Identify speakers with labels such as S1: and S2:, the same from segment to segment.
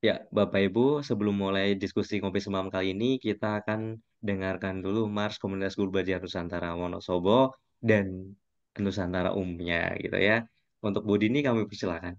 S1: Ya, Bapak Ibu, sebelum mulai diskusi ngopi semalam kali ini, kita akan dengarkan dulu Mars Komunitas Guru Belajar Nusantara Wonosobo dan Nusantara umumnya gitu ya. Untuk Bu Dini kami persilakan.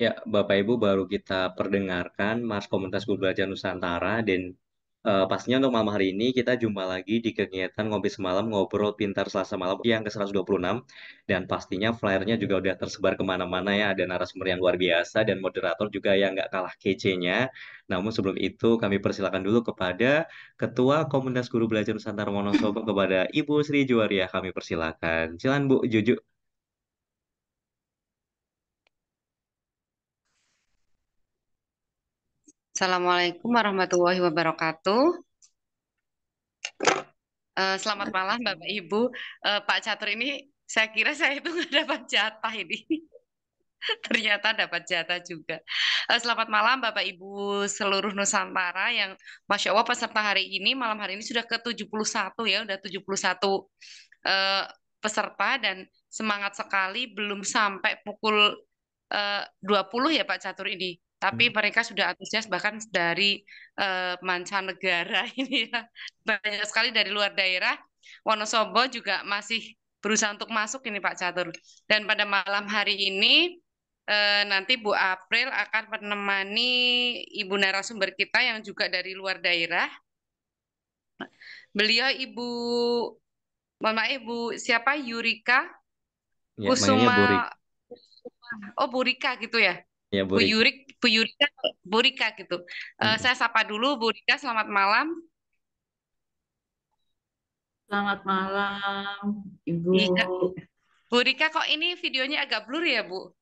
S1: Ya, Bapak Ibu baru kita perdengarkan Mars Komunitas Guru Belajar Nusantara dan pastinya untuk malam hari ini kita jumpa lagi di kegiatan ngopi semalam ngobrol pintar Selasa malam yang ke-126 dan pastinya flyernya juga udah tersebar kemana-mana ya, ada narasumber yang luar biasa dan moderator juga yang nggak kalah kece-nya. Namun sebelum itu kami persilakan dulu kepada Ketua Komunitas Guru Belajar Nusantara Wonosobo kepada Ibu Sri Juwariah, kami persilakan. Silakan Bu Juju.
S2: Assalamualaikum warahmatullahi wabarakatuh. Selamat malam Bapak Ibu. Pak Catur ini saya kira saya itu nggak dapat jatah ini. Ternyata dapat jatah juga. Selamat malam Bapak Ibu seluruh Nusantara yang Masya Allah peserta hari ini, malam hari ini sudah ke 71 ya, udah 71 eh, peserta dan semangat sekali belum sampai pukul 20 ya Pak Catur ini. Tapi mereka sudah antusias bahkan dari mancanegara ini ya. Banyak sekali dari luar daerah. Wonosobo juga masih berusaha untuk masuk ini Pak Catur. Dan pada malam hari ini nanti Bu April akan menemani Ibu narasumber kita yang juga dari luar daerah. Beliau Ibu Mohon maaf Ibu, siapa? Yurika
S1: Ya, manggilnya
S2: Kusuma.
S1: Burik.
S2: Oh, Bu Rika gitu ya.
S1: Ya,
S2: Bu
S1: Burik.
S2: Yurik, Bu Yurika, Bu Rika gitu.
S1: Mm-mm.
S2: Saya sapa dulu Bu Rika, selamat malam.
S3: Selamat malam, Ibu.
S2: Iya. Bu Rika kok ini videonya agak blur ya Bu?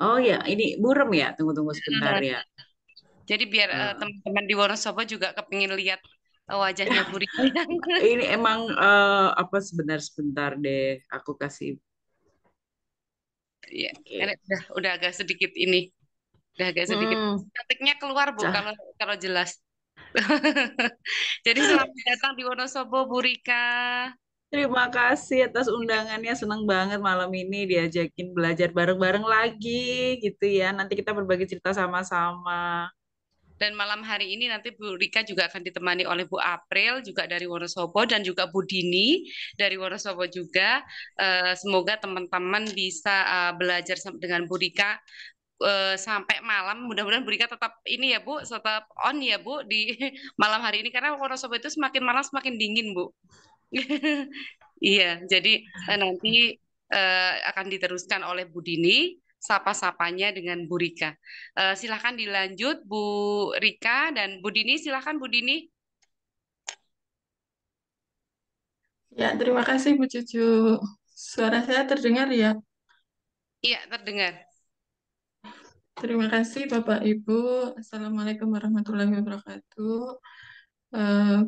S3: Oh ya, ini burem ya. Tunggu-tunggu sebentar
S2: Eh,
S3: ya.
S2: Jadi biar
S3: Eh,
S2: teman-teman di Wonosobo juga kepingin lihat wajahnya Bu Rika yang
S3: ini emang apa sebentar-sebentar deh. Aku kasih.
S2: ya, ini
S3: Oke.
S2: udah agak sedikit ini, udah agak sedikit.
S3: Hmm,
S2: Cantiknya keluar Bu
S3: Cah.
S2: kalau kalau jelas. Jadi selamat datang di Wonosobo Bu Rika.
S3: Terima kasih atas undangannya. Senang banget malam ini diajakin belajar bareng-bareng lagi gitu ya. Nanti kita berbagi cerita sama-sama.
S2: Dan malam hari ini nanti Bu Rika juga akan ditemani oleh Bu April juga dari Wonosobo dan juga Bu Dini dari Wonosobo juga. Semoga teman-teman bisa belajar dengan Bu Rika sampai malam. Mudah-mudahan Bu Rika tetap ini ya Bu, tetap on ya Bu di malam hari ini karena Wonosobo itu semakin malam semakin dingin Bu. Iya, jadi nanti akan diteruskan oleh Bu Dini, sapa-sapanya dengan Bu Rika. Silahkan dilanjut Bu Rika dan Bu Dini, silahkan Bu Dini.
S4: Ya, terima kasih Bu Cucu. Suara saya terdengar ya?
S2: Iya, terdengar.
S4: Terima kasih Bapak Ibu. Assalamualaikum warahmatullahi wabarakatuh.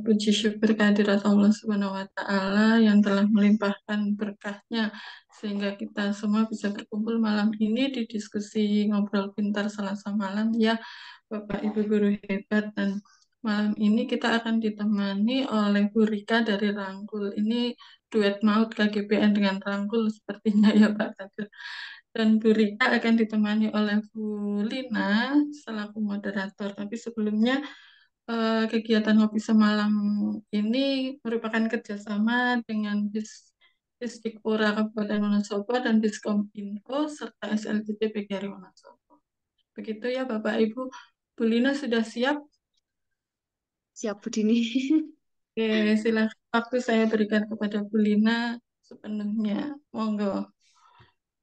S4: Puji syukur kehadirat Allah Subhanahu wa Ta'ala yang telah melimpahkan berkahnya sehingga kita semua bisa berkumpul malam ini di diskusi ngobrol pintar Selasa malam ya Bapak Ibu guru hebat, dan malam ini kita akan ditemani oleh Bu Rika dari Rangkul. Ini duet maut KGPN dengan Rangkul sepertinya ya Pak Kadir. Dan Bu Rika akan ditemani oleh Bu Lina selaku moderator. Tapi sebelumnya kegiatan ngopi semalam ini merupakan kerjasama dengan Disdikpora Kabupaten Wonosobo dan Diskominfo serta SLTT PGRI Wonosobo. Begitu ya Bapak Ibu. Bu Lina sudah siap?
S5: Siap, Bu Dini.
S4: Oke, silakan waktu saya berikan kepada Bu Lina sepenuhnya. Monggo.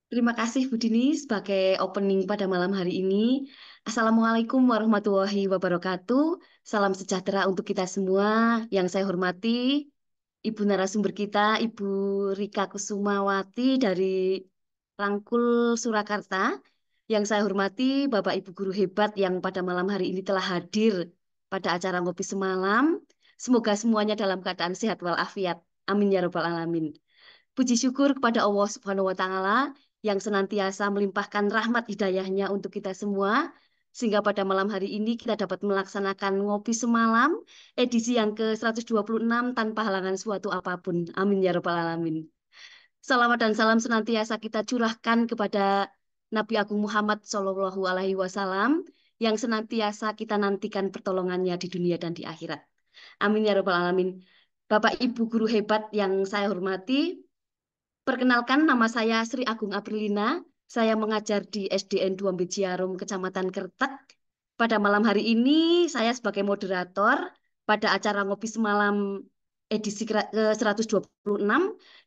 S5: Terima kasih Bu Dini sebagai opening pada malam hari ini. Assalamualaikum warahmatullahi wabarakatuh. Salam sejahtera untuk kita semua. Yang saya hormati Ibu narasumber kita, Ibu Rika Kusumawati dari Rangkul, Surakarta. Yang saya hormati Bapak Ibu guru hebat yang pada malam hari ini telah hadir pada acara ngopi semalam. Semoga semuanya dalam keadaan sehat walafiat. Amin ya rabbal alamin. Puji syukur kepada Allah Subhanahu wa Ta'ala yang senantiasa melimpahkan rahmat hidayahnya untuk kita semua, sehingga pada malam hari ini kita dapat melaksanakan ngopi semalam edisi yang ke-126 tanpa halangan suatu apapun. Amin ya Rabbal Alamin. Salawat dan salam senantiasa kita curahkan kepada Nabi Agung Muhammad Shallallahu Alaihi Wasallam yang senantiasa kita nantikan pertolongannya di dunia dan di akhirat. Amin ya Rabbal Alamin. Bapak Ibu guru hebat yang saya hormati, perkenalkan, nama saya Sri Agung Aprilina. Saya mengajar di SDN 2 Bejiarum, Kecamatan Kertek. Pada malam hari ini, saya sebagai moderator pada acara Ngopi Semalam edisi ke-126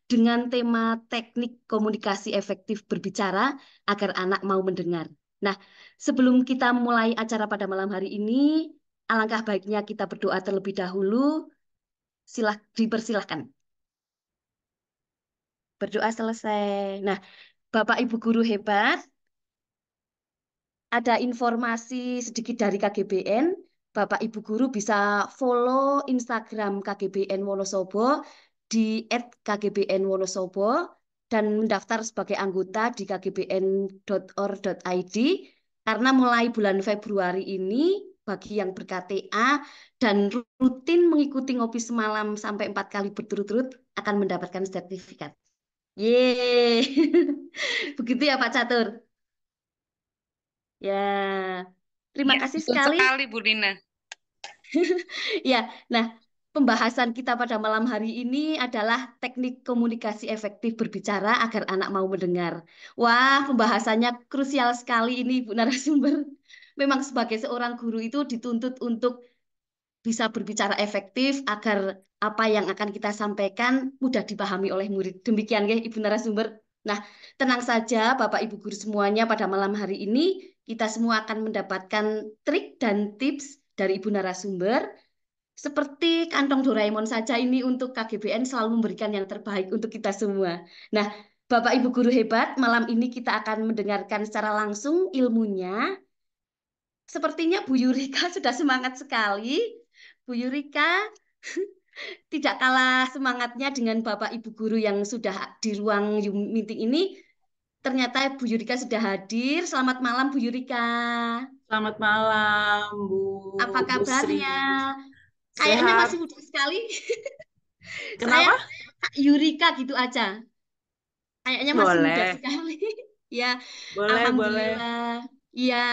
S5: dengan tema teknik komunikasi efektif berbicara agar anak mau mendengar. Nah, sebelum kita mulai acara pada malam hari ini, alangkah baiknya kita berdoa terlebih dahulu. Dipersilahkan. Berdoa selesai. Nah, Bapak Ibu guru hebat, ada informasi sedikit dari KGBN. Bapak Ibu guru bisa follow Instagram KGBN Wonosobo di @kgbnwonosobo dan mendaftar sebagai anggota di kgbn.or.id karena mulai bulan Februari ini bagi yang ber-KTA dan rutin mengikuti ngopi semalam sampai 4 kali berturut-turut akan mendapatkan sertifikat. Yeay. Begitu ya Pak Catur. Ya, terima
S2: Iya,
S5: kasih
S2: betul
S5: sekali.
S2: sekali Bu Dina.
S5: Ya, nah, pembahasan kita pada malam hari ini adalah teknik komunikasi efektif berbicara agar anak mau mendengar. Wah, pembahasannya krusial sekali ini, Bu narasumber. Memang sebagai seorang guru itu dituntut untuk bisa berbicara efektif agar apa yang akan kita sampaikan mudah dipahami oleh murid. Demikian ya Ibu narasumber. Nah, tenang saja Bapak Ibu guru semuanya, pada malam hari ini kita semua akan mendapatkan trik dan tips dari Ibu narasumber. Seperti kantong Doraemon saja ini untuk KGBN selalu memberikan yang terbaik untuk kita semua. Nah, Bapak Ibu guru hebat, malam ini kita akan mendengarkan secara langsung ilmunya. Sepertinya Bu Yurika sudah semangat sekali. Bu Yurika tidak kalah semangatnya dengan Bapak Ibu guru yang sudah di ruang meeting ini. Ternyata Bu Yurika sudah hadir. Selamat malam Bu Yurika.
S3: Selamat malam,
S5: Apa
S3: Bu Sri.
S5: kabarnya? Kayaknya
S3: Sehat.
S5: masih muda sekali. Saya
S3: Kenapa?
S5: Kak Yurika gitu aja. Kayaknya masih muda
S3: Boleh,
S5: sekali. Ya,
S3: boleh.
S5: Alhamdulillah. Ya,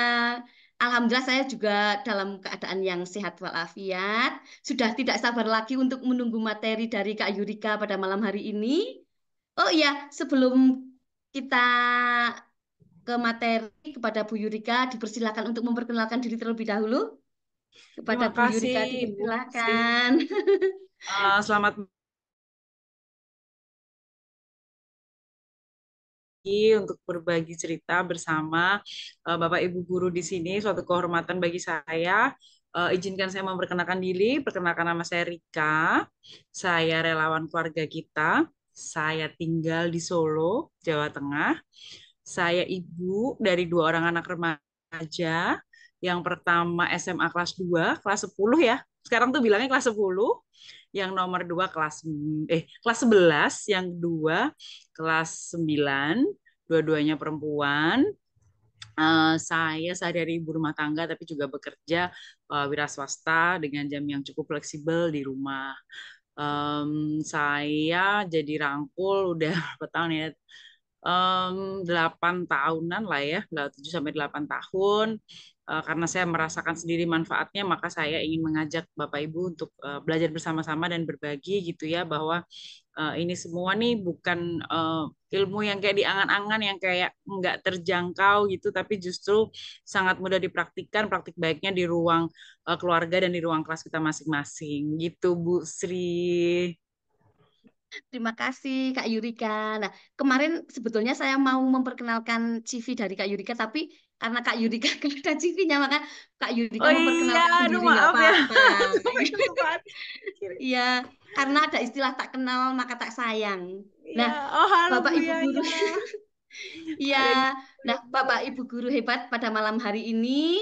S5: Alhamdulillah saya juga dalam keadaan yang sehat walafiat. Sudah tidak sabar lagi untuk menunggu materi dari Kak Yurika pada malam hari ini. Oh iya, sebelum kita ke materi kepada Bu Yurika, dipersilakan untuk memperkenalkan diri terlebih dahulu. Kepada
S3: Terima
S5: Bu
S3: kasih,
S5: Yurika
S3: Bu Sri.
S5: dipersilakan.
S3: Selamat untuk berbagi cerita bersama Bapak Ibu guru di sini. Suatu kehormatan bagi saya. Izinkan saya memperkenalkan diri. Perkenalkan, nama saya Rika. Saya relawan keluarga kita. Saya tinggal di Solo, Jawa Tengah. Saya ibu dari 2 orang anak remaja. Yang pertama SMA kelas 2, kelas 10 ya. Sekarang tuh bilangnya kelas 10. Yang nomor 2 kelas 11, yang kedua kelas 9, dua-duanya perempuan. Saya sehari-hari ibu rumah tangga tapi juga bekerja wira swasta dengan jam yang cukup fleksibel di rumah. Saya jadi rangkul udah berapa tahun ya? 8 tahunan lah ya, 7 sampai 8 tahun. Karena saya merasakan sendiri manfaatnya, maka saya ingin mengajak Bapak Ibu untuk belajar bersama-sama dan berbagi gitu ya, bahwa ini semua nih bukan ilmu yang kayak di angan-angan yang kayak nggak terjangkau gitu, tapi justru sangat mudah dipraktikkan, praktik baiknya di ruang keluarga dan di ruang kelas kita masing-masing gitu, Bu Sri.
S5: Terima kasih Kak Yurika. Nah, kemarin sebetulnya saya mau memperkenalkan CV dari Kak Yurika, tapi karena Kak Yurika kan ada CV-nya, maka Kak Yurika
S3: Oh iya,
S5: memperkenalkan
S3: aduh
S5: sendiri, nggak
S3: maaf ya.
S5: apa-apa.
S3: Sampai kelupaan.
S5: Iya, karena ada istilah tak kenal maka tak sayang.
S3: Iya,
S5: Nah,
S3: oh halo
S5: Bapak
S3: Bu
S5: Ibu guru,
S3: Yaya.
S5: iya.
S3: Ada yang
S5: Nah, Bapak Ibu guru hebat, pada malam hari ini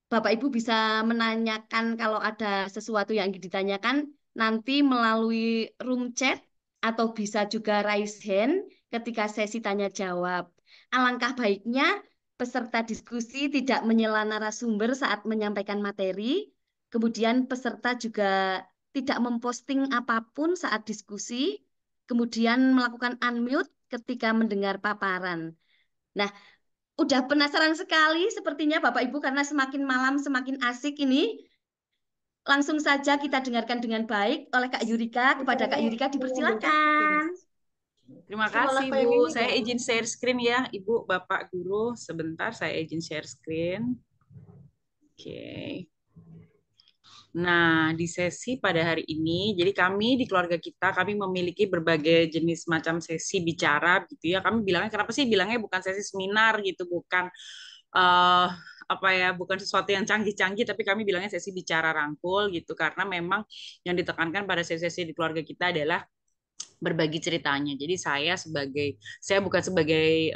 S5: Bapak Ibu bisa menanyakan kalau ada sesuatu yang ingin ditanyakan nanti melalui room chat atau bisa juga raise hand ketika sesi tanya jawab. Alangkah baiknya peserta diskusi tidak menyela narasumber saat menyampaikan materi. Kemudian peserta juga tidak memposting apapun saat diskusi. Kemudian melakukan unmute ketika mendengar paparan. Nah, udah penasaran sekali sepertinya Bapak Ibu karena semakin malam semakin asik ini. Langsung saja kita dengarkan dengan baik oleh Kak Yurika. Kepada Kak Yurika dipersilakan.
S3: Terima kasih Bu. Saya izin share screen ya, Ibu, Bapak Guru. Sebentar saya izin share screen. Oke. Nah, di sesi pada hari ini, jadi kami di keluarga kita, kami memiliki berbagai jenis macam sesi bicara gitu ya. Kami bilangnya, kenapa sih bilangnya bukan sesi seminar gitu, bukan eh apa ya, bukan sesuatu yang canggih-canggih, tapi kami bilangnya sesi bicara rangkul gitu, karena memang yang ditekankan pada sesi-sesi di keluarga kita adalah berbagi ceritanya. Jadi saya bukan sebagai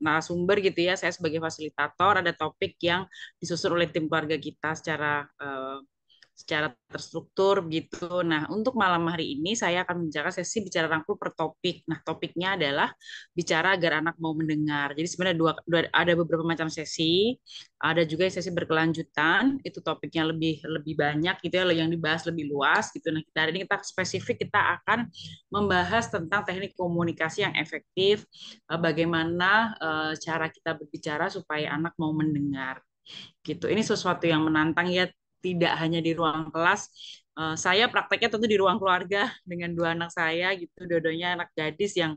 S3: narasumber gitu ya, saya sebagai fasilitator, ada topik yang disusun oleh tim keluarga kita secara terstruktur gitu. Nah, untuk malam hari ini saya akan membicarakan sesi bicara rangkul per topik. Nah, topiknya adalah bicara agar anak mau mendengar. Jadi sebenarnya ada beberapa macam sesi, ada juga sesi berkelanjutan, itu topiknya lebih lebih banyak gitu ya, yang dibahas lebih luas gitu. Nah, hari ini kita spesifik kita akan membahas tentang teknik komunikasi yang efektif, bagaimana cara kita berbicara supaya anak mau mendengar gitu. Ini sesuatu yang menantang ya, tidak hanya di ruang kelas. Saya prakteknya tentu di ruang keluarga dengan 2 anak saya gitu, dua-duanya anak gadis yang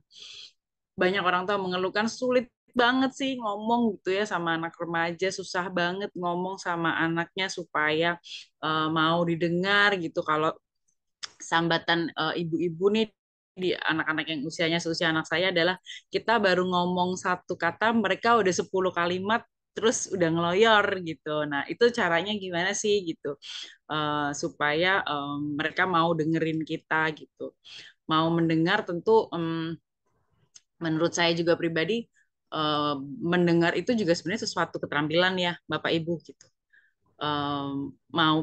S3: banyak orang tua mengeluhkan sulit banget sih ngomong gitu ya sama anak remaja, susah banget ngomong sama anaknya supaya mau didengar gitu. Kalau sambatan ibu-ibu nih di anak-anak yang usianya seusia anak saya adalah kita baru ngomong satu kata mereka udah 10 kalimat terus udah ngeloyor gitu. Nah, itu caranya gimana sih gitu. Supaya mereka mau dengerin kita gitu. Mau mendengar tentu menurut saya juga pribadi mendengar itu juga sebenarnya sesuatu keterampilan ya Bapak Ibu gitu. Mau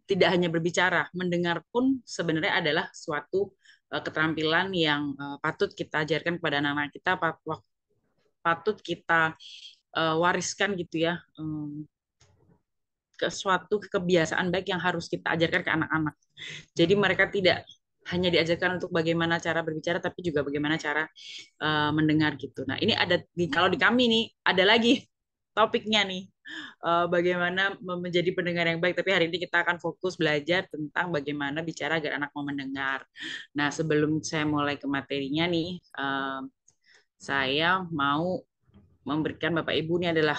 S3: tidak hanya berbicara, mendengar pun sebenarnya adalah suatu keterampilan yang patut kita ajarkan kepada anak-anak kita, patut kita wariskan gitu ya, ke suatu kebiasaan baik yang harus kita ajarkan ke anak-anak. Jadi mereka tidak hanya diajarkan untuk bagaimana cara berbicara, tapi juga bagaimana cara mendengar gitu. Nah, ini ada kalau di kami nih ada lagi topiknya nih, bagaimana menjadi pendengar yang baik. Tapi hari ini kita akan fokus belajar tentang bagaimana bicara agar anak mau mendengar. Nah, sebelum saya mulai ke materinya nih, saya mau memberikan Bapak Ibu ini adalah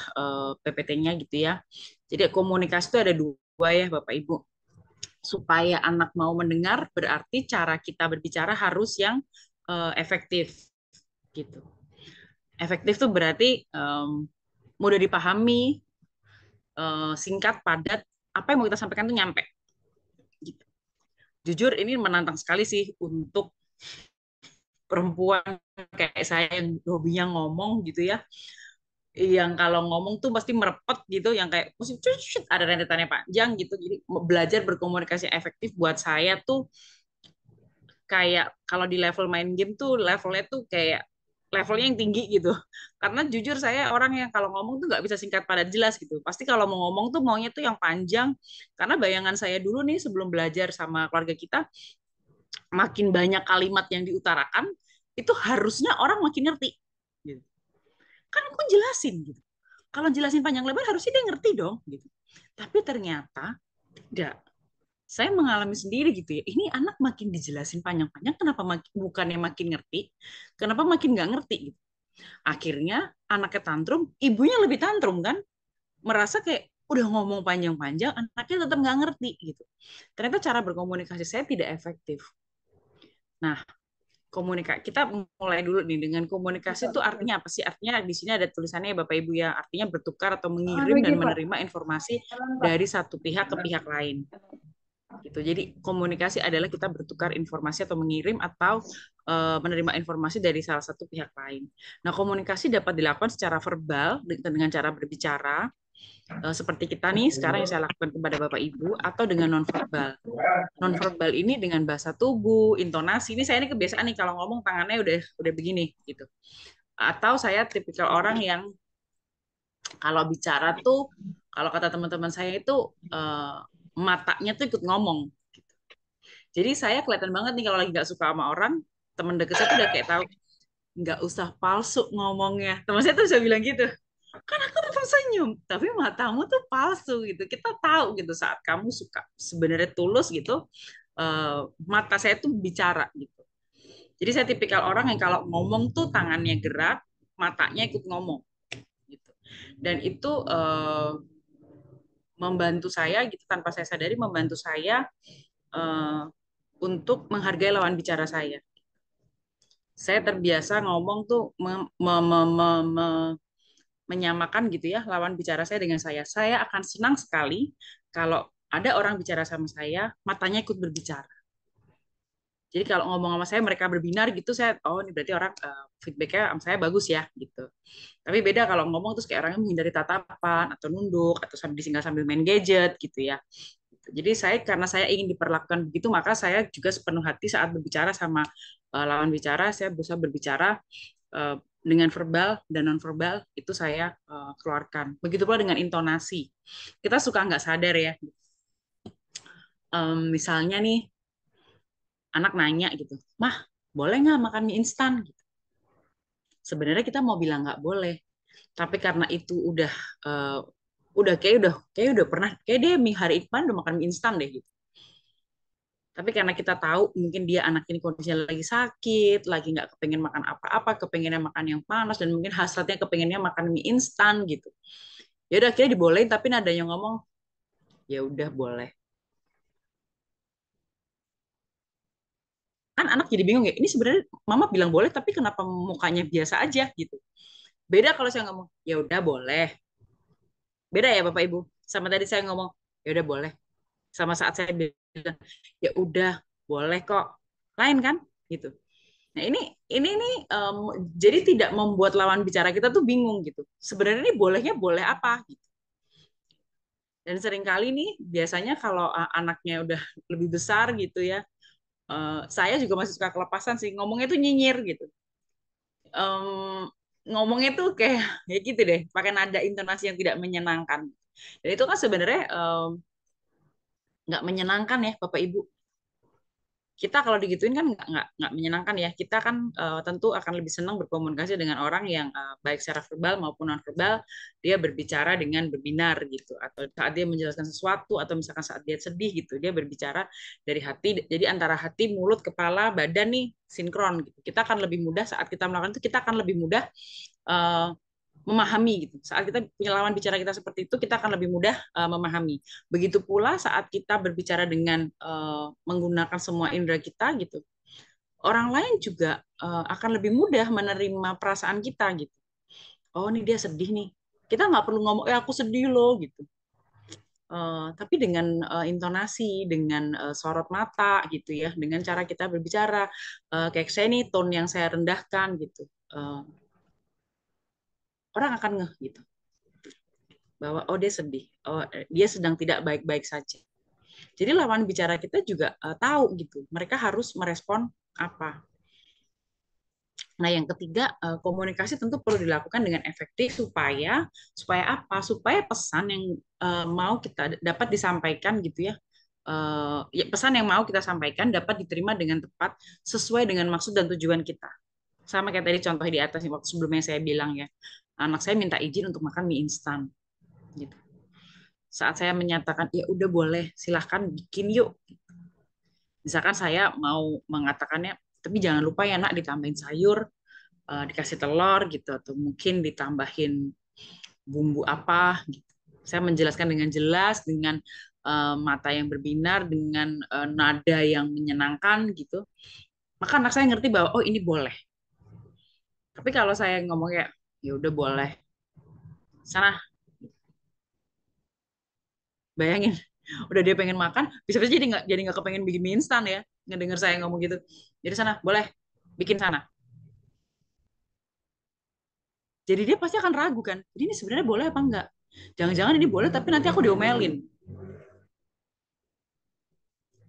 S3: PPT-nya gitu ya. Jadi komunikasi itu ada dua ya Bapak Ibu. Supaya anak mau mendengar berarti cara kita berbicara harus yang efektif gitu. Efektif tuh berarti mudah dipahami, singkat, padat, apa yang mau kita sampaikan tuh nyampe. Gitu. Jujur ini menantang sekali sih untuk perempuan kayak saya yang hobinya ngomong gitu ya, yang kalau ngomong tuh pasti merepet gitu, yang kayak mesti ada rentetannya panjang gitu. Jadi belajar berkomunikasi efektif buat saya tuh kayak kalau di level main game tuh levelnya tuh kayak levelnya yang tinggi gitu. Karena jujur saya orang yang kalau ngomong tuh nggak bisa singkat padat jelas gitu. Pasti kalau mau ngomong tuh maunya tuh yang panjang. Karena bayangan saya dulu nih sebelum belajar sama keluarga kita, makin banyak kalimat yang diutarakan, itu harusnya orang makin ngerti. Gitu. Kan aku jelasin gitu. Kalau jelasin panjang lebar harusnya dia ngerti dong gitu. Tapi ternyata tidak. Saya mengalami sendiri gitu ya. Ini anak makin dijelasin panjang-panjang, kenapa bukannya makin ngerti, kenapa makin nggak ngerti gitu. Akhirnya anaknya tantrum, ibunya lebih tantrum kan, merasa kayak udah ngomong panjang-panjang, anaknya tetap nggak ngerti gitu. Ternyata cara berkomunikasi saya tidak efektif. Nah, kita mulai dulu nih dengan komunikasi itu artinya apa sih? Artinya di sini ada tulisannya ya Bapak Ibu ya, artinya bertukar atau mengirim dan menerima informasi dari satu pihak ke pihak lain. Gitu. Jadi komunikasi adalah kita bertukar informasi atau mengirim atau menerima informasi dari salah satu pihak lain. Nah, komunikasi dapat dilakukan secara verbal dengan cara berbicara seperti kita nih sekarang yang saya lakukan kepada Bapak Ibu, atau dengan nonverbal. Nonverbal ini dengan bahasa tubuh, intonasi. Ini saya ini kebiasaan nih kalau ngomong tangannya udah begini gitu. Atau saya tipikal orang yang kalau bicara tuh, kalau kata teman-teman saya itu matanya tuh ikut ngomong. Jadi saya kelihatan banget nih kalau lagi nggak suka sama orang, teman deket saya tuh udah kayak tahu, nggak usah palsu ngomongnya. Teman saya tuh bisa bilang gitu, kan aku tetap senyum, tapi matamu tuh palsu gitu. Kita tahu gitu saat kamu suka sebenarnya tulus gitu, mata saya tuh bicara gitu. Jadi saya tipikal orang yang kalau ngomong tuh tangannya gerak, matanya ikut ngomong gitu. Dan itu membantu saya gitu tanpa saya sadari, membantu saya untuk menghargai lawan bicara saya. Saya terbiasa ngomong tuh menyamakan gitu ya lawan bicara saya dengan saya. Saya akan senang sekali kalau ada orang bicara sama saya, matanya ikut berbicara. Jadi kalau ngomong sama saya mereka berbinar gitu, saya oh ini berarti orang feedbacknya sama saya bagus ya gitu. Tapi beda kalau ngomong terus kayak orangnya menghindari tatapan atau nunduk atau sambil ditinggal sambil main gadget gitu ya. Jadi saya karena saya ingin diperlakukan begitu, maka saya juga sepenuh hati saat berbicara sama lawan bicara, saya berusaha berbicara dengan verbal dan non-verbal itu saya keluarkan. Begitu pula dengan intonasi. Kita suka nggak sadar ya. Misalnya nih, anak nanya gitu, "Mah, boleh nggak makan mie instan?" Gitu. Sebenarnya kita mau bilang nggak boleh, tapi karena itu udah kayak udah pernah kayak dia hari kemarin udah makan mie instan deh gitu. Tapi karena kita tahu mungkin dia anak ini kondisinya lagi sakit, lagi nggak kepengen makan apa-apa, kepengennya makan yang panas, dan mungkin hasratnya kepengennya makan mie instan gitu. Ya udah akhirnya dibolehin, tapi ada yang ngomong, ya udah boleh. Kan anak jadi bingung ya, ini sebenarnya mama bilang boleh, tapi kenapa mukanya biasa aja gitu. Beda kalau saya ngomong, ya udah boleh. Beda ya Bapak Ibu. Sama tadi saya ngomong, ya udah boleh. Sama saat saya bilang, ya udah boleh kok. Lain kan? Gitu. Nah, ini nih jadi tidak membuat lawan bicara kita tuh bingung gitu. Sebenarnya ini bolehnya boleh apa gitu. Dan seringkali nih biasanya kalau anaknya udah lebih besar gitu ya, saya juga masih suka kelepasan sih, ngomongnya tuh nyinyir gitu. Em, ngomongnya tuh kayak ya gitu deh, pakai nada intonasi yang tidak menyenangkan. Dan itu kan sebenarnya nggak menyenangkan ya Bapak Ibu. Kita kalau digituin kan nggak menyenangkan ya. Kita kan tentu akan lebih senang berkomunikasi dengan orang yang baik secara verbal maupun non verbal, dia berbicara dengan berbinar gitu, atau saat dia menjelaskan sesuatu, atau misalkan saat dia sedih gitu, dia berbicara dari hati. Jadi antara hati, mulut, kepala, badan nih sinkron gitu. Kita akan lebih mudah saat kita melakukan itu, kita akan lebih mudah eh, memahami gitu. Saat kita punya lawan bicara kita seperti itu, kita akan lebih mudah memahami. Begitu pula saat kita berbicara dengan menggunakan semua indera kita gitu. Orang lain juga akan lebih mudah menerima perasaan kita gitu. Oh, ini dia sedih nih. Kita nggak perlu ngomong, aku sedih loh gitu. Tapi dengan intonasi, dengan sorot mata gitu ya, dengan cara kita berbicara, kayak saya nih tone yang saya rendahkan gitu, orang akan ngeh gitu bahwa oh dia sedih, oh dia sedang tidak baik-baik saja. Jadi lawan bicara kita juga tahu gitu, mereka harus merespon apa. Nah, yang ketiga, komunikasi tentu perlu dilakukan dengan efektif supaya supaya apa? Supaya pesan yang mau kita dapat disampaikan gitu ya. Ya, pesan yang mau kita sampaikan dapat diterima dengan tepat sesuai dengan maksud dan tujuan kita. Sama kayak tadi contoh di atas waktu sebelumnya saya bilang ya. Anak saya minta izin untuk makan mie instan gitu. Saat saya menyatakan ya udah boleh, silahkan bikin yuk. Misalkan saya mau mengatakannya, tapi jangan lupa ya nak ditambahin sayur, dikasih telur gitu, atau mungkin ditambahin bumbu apa. Gitu. Saya menjelaskan dengan jelas, dengan mata yang berbinar, dengan nada yang menyenangkan gitu. Maka anak saya ngerti bahwa oh ini boleh. Tapi kalau saya ngomong kayak ya udah boleh, sana bayangin, udah dia pengen makan, bisa-bisa jadi nggak kepengen bikin mie instan ya, ngedenger saya ngomong gitu. Jadi sana boleh bikin sana. Jadi dia pasti akan ragu kan, jadi ini sebenarnya boleh apa enggak? Jangan-jangan ini boleh tapi nanti aku diomelin.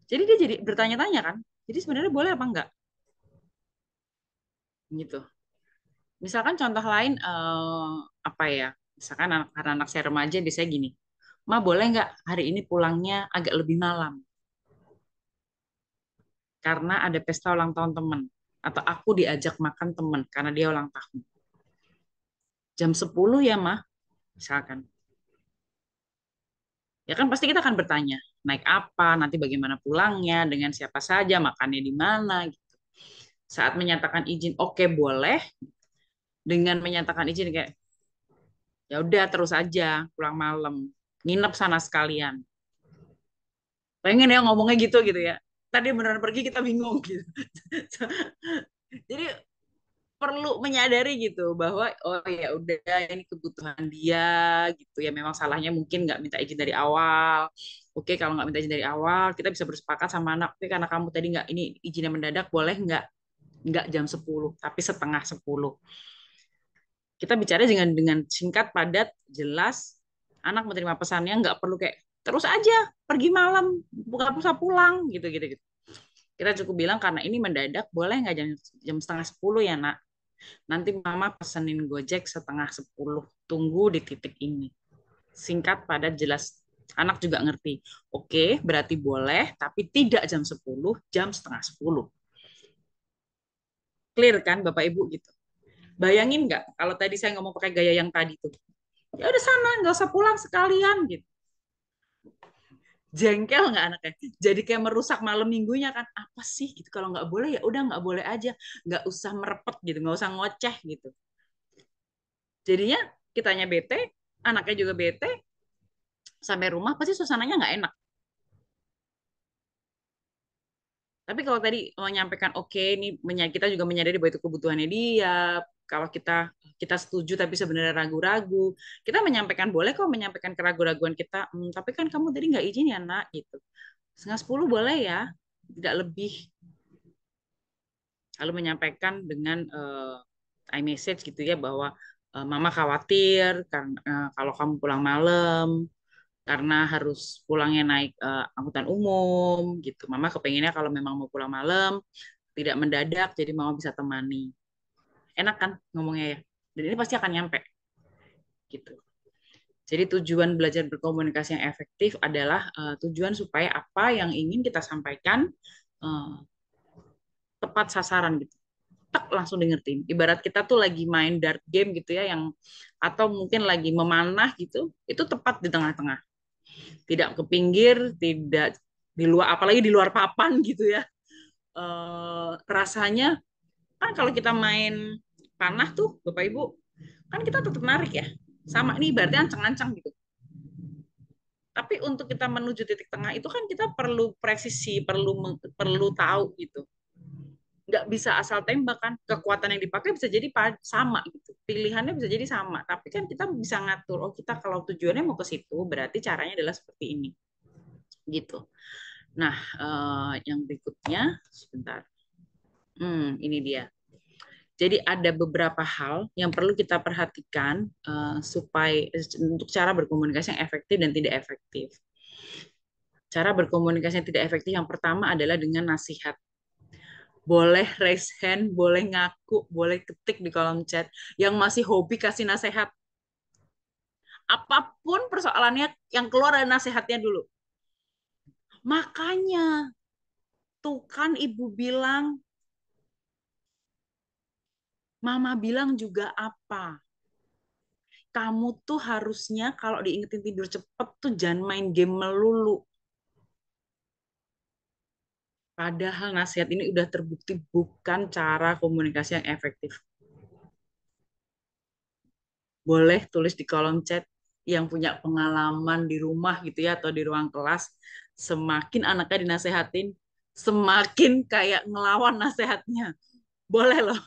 S3: Jadi dia jadi bertanya-tanya kan, jadi sebenarnya boleh apa enggak? Gitu. Misalkan contoh lain apa ya? Misalkan anak-anak saya remaja biasanya gini, Ma boleh nggak hari ini pulangnya agak lebih malam karena ada pesta ulang tahun teman, atau aku diajak makan teman karena dia ulang tahun. Jam 10 ya, Mah, misalkan. Ya kan pasti kita akan bertanya, naik apa, nanti bagaimana pulangnya, dengan siapa saja, makannya di mana gitu. Saat menyatakan izin, oke boleh, dengan menyatakan izin kayak ya udah terus aja pulang malam, nginep sana sekalian. Pengen ya ngomongnya gitu gitu ya. Tadi beneran pergi kita bingung gitu. Jadi perlu menyadari gitu bahwa oh ya udah ini kebutuhan dia gitu ya, memang salahnya mungkin nggak minta izin dari awal. Oke, kalau nggak minta izin dari awal kita bisa bersepakat sama anak, oke karena kamu tadi nggak ini izinnya mendadak, boleh nggak jam 10 tapi setengah 10. Kita bicara dengan singkat, padat, jelas, anak menerima pesannya, nggak perlu kayak terus aja pergi malam buka pulsa pulang gitu gitu gitu. Kita cukup bilang karena ini mendadak, boleh nggak jam setengah 10 ya nak, nanti mama pesenin Gojek setengah 10. Tunggu di titik ini. Singkat, padat, jelas. Anak juga ngerti. Oke, berarti boleh, tapi tidak jam 10, jam setengah 10. Clear kan Bapak Ibu gitu. Bayangin nggak kalau tadi saya ngomong pakai gaya yang tadi tuh. Ya udah sana, nggak usah pulang sekalian gitu. Jengkel nggak anaknya? Jadi kayak merusak malam minggunya kan? Apa sih gitu? Kalau nggak boleh ya udah nggak boleh aja, nggak usah merepet gitu, nggak usah ngoceh gitu. Jadinya kitanya bete, anaknya juga bete, sampai rumah pasti suasananya nggak enak. Tapi kalau tadi menyampaikan oke, ini kita juga menyadari bahwa itu kebutuhannya dia. Kalau kita kita setuju tapi sebenarnya ragu-ragu, kita menyampaikan boleh kok menyampaikan keraguan-raguan kita. Tapi kan kamu tadi nggak izin ya nak gitu. 9:30 boleh ya, tidak lebih. Lalu menyampaikan dengan iMessage gitu ya bahwa Mama khawatir karena kalau kamu pulang malam karena harus pulangnya naik angkutan umum gitu. Mama kepengennya kalau memang mau pulang malam tidak mendadak jadi Mama bisa temani. Enak kan ngomongnya ya. Dan ini pasti akan nyampe gitu. Jadi tujuan belajar berkomunikasi yang efektif adalah tujuan supaya apa yang ingin kita sampaikan uh, tepat sasaran gitu. Tak langsung di ngertiin. Ibarat kita tuh lagi main dart game gitu ya yang atau mungkin lagi memanah gitu, itu tepat di tengah-tengah. Tidak ke pinggir, tidak di luar apalagi di luar papan gitu ya. Rasanya kan kalau kita main panah tuh Bapak Ibu, kan kita tetap narik ya. Sama ini berarti ancang-ancang gitu. Tapi untuk kita menuju titik tengah itu kan kita perlu presisi, perlu tahu gitu. Nggak bisa asal tembak kan, kekuatan yang dipakai bisa jadi sama gitu, pilihannya bisa jadi sama, tapi kan kita bisa ngatur, oh kita kalau tujuannya mau ke situ berarti caranya adalah seperti ini gitu. Nah yang berikutnya sebentar, ini dia. Jadi ada beberapa hal yang perlu kita perhatikan supaya untuk cara berkomunikasi yang efektif dan tidak efektif. Cara berkomunikasi yang tidak efektif yang pertama adalah dengan nasihat. Boleh raise hand, boleh ngaku, boleh ketik di kolom chat. Yang masih hobi kasih nasihat. Apapun persoalannya, yang keluar ada nasihatnya dulu. Makanya, tuh kan ibu bilang, mama bilang juga apa. Kamu tuh harusnya kalau diingetin tidur cepet tuh jangan main game melulu. Padahal nasihat ini udah terbukti bukan cara komunikasi yang efektif. Boleh tulis di kolom chat yang punya pengalaman di rumah gitu ya atau di ruang kelas, semakin anaknya dinasehatin semakin kayak ngelawan nasehatnya. Boleh loh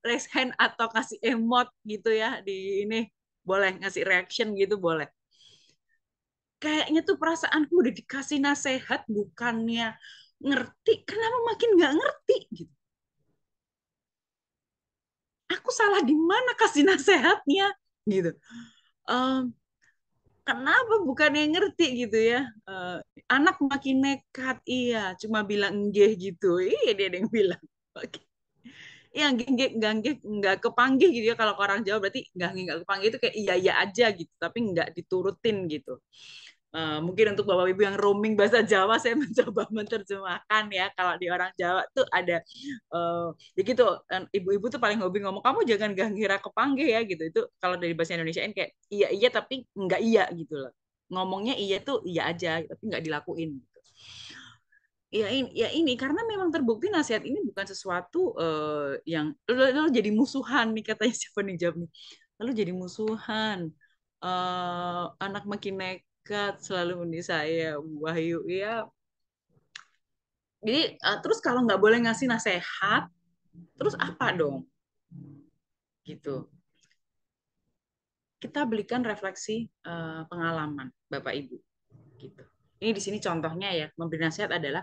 S3: raise hand atau kasih emot gitu ya di ini, boleh ngasih reaction gitu boleh. Kayaknya tuh perasaanku udah dikasih nasehat bukannya ngerti, kenapa makin nggak ngerti gitu. Aku salah di mana kasih nasehatnya gitu. Um, Kenapa bukan yang ngerti gitu ya. Anak makin nekat, iya cuma bilang enggak gitu, iya dia ada yang bilang oke. Iya nggak kepanggih gitu ya, kalau orang Jawa berarti nggak kepanggih itu kayak iya iya aja gitu tapi nggak diturutin gitu. Mungkin untuk Bapak Ibu yang roaming bahasa Jawa, saya mencoba menerjemahkan ya. Kalau di orang Jawa tuh ada, ya gitu, ibu-ibu tuh paling hobi ngomong, kamu jangan gak ngira kepanggih ya gitu. Itu kalau dari bahasa Indonesia kayak iya iya tapi nggak iya gitu loh. Ngomongnya iya tuh iya aja, tapi nggak dilakuin. Gitu. Ya ini karena memang terbukti nasihat ini bukan sesuatu yang lalu jadi musuhan nih katanya siapa nih jawab nih. Lalu jadi musuhan. Anak makin nekat selalu mendi saya Wahyu ya. Jadi terus kalau nggak boleh ngasih nasihat, terus apa dong? Gitu. Kita berikan refleksi pengalaman Bapak Ibu. Gitu. Ini di sini contohnya ya, memberi nasihat adalah,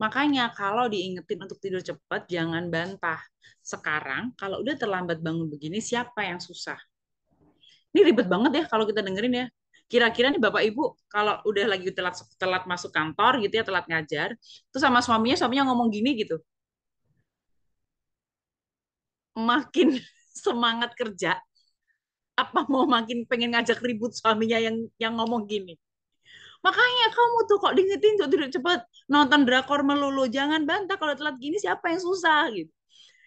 S3: makanya kalau diingetin untuk tidur cepat, jangan bantah. Sekarang, kalau udah terlambat bangun begini, siapa yang susah? Ini ribet banget ya kalau kita dengerin ya. Kira-kira nih Bapak Ibu, kalau udah lagi telat, telat masuk kantor gitu ya, telat ngajar, terus sama suaminya ngomong gini gitu, makin semangat kerja, apa mau makin pengen ngajak ribut suaminya yang ngomong gini? Makanya kamu tuh kok diingetin tuh tidur cepat, nonton drakor melulu, jangan bantah kalau telat gini siapa yang susah gitu.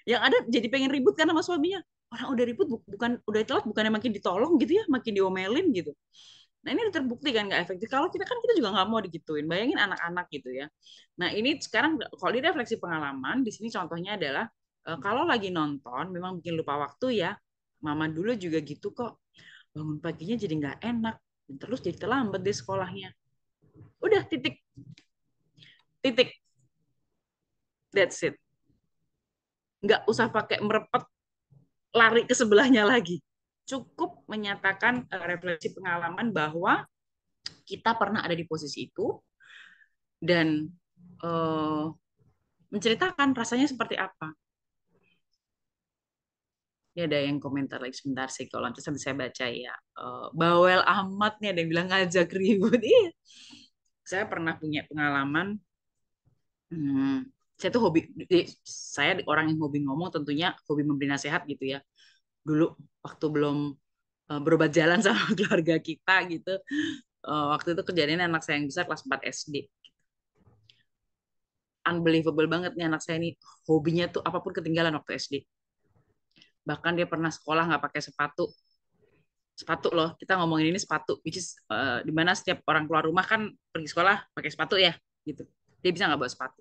S3: Yang ada jadi pengen ribut kan sama suaminya. Orang udah ribut bukan udah telat bukannya makin ditolong gitu ya, makin diomelin gitu. Nah ini udah terbukti kan nggak efektif. Kalau kita kan kita juga nggak mau digituin. Bayangin anak-anak gitu ya. Nah ini sekarang kalau di refleksi pengalaman di sini contohnya adalah kalau lagi nonton memang bikin lupa waktu ya. Mama dulu juga gitu kok. Bangun paginya jadi nggak enak. Dan terus jadi terlambat di sekolahnya. Udah titik. Titik. That's it. Nggak usah pakai merepet lari ke sebelahnya lagi. Cukup menyatakan refleksi pengalaman bahwa kita pernah ada di posisi itu dan menceritakan rasanya seperti apa. Ini ada yang komentar lagi sebentar sih kalau nanti sampai saya baca ya. Bawel amat nih ada yang bilang ngajak ribut. Iya. Saya pernah punya pengalaman. Saya tuh saya orang yang hobi ngomong tentunya hobi memberi nasihat gitu ya. Dulu waktu belum berobat jalan sama keluarga kita gitu. Waktu itu kejadian anak saya yang besar kelas 4 SD. Unbelievable banget nih anak saya ini hobinya tuh apapun ketinggalan waktu SD. Bahkan dia pernah sekolah nggak pakai sepatu loh, kita ngomongin ini sepatu which is di mana setiap orang keluar rumah kan pergi sekolah pakai sepatu ya gitu, dia bisa nggak bawa sepatu,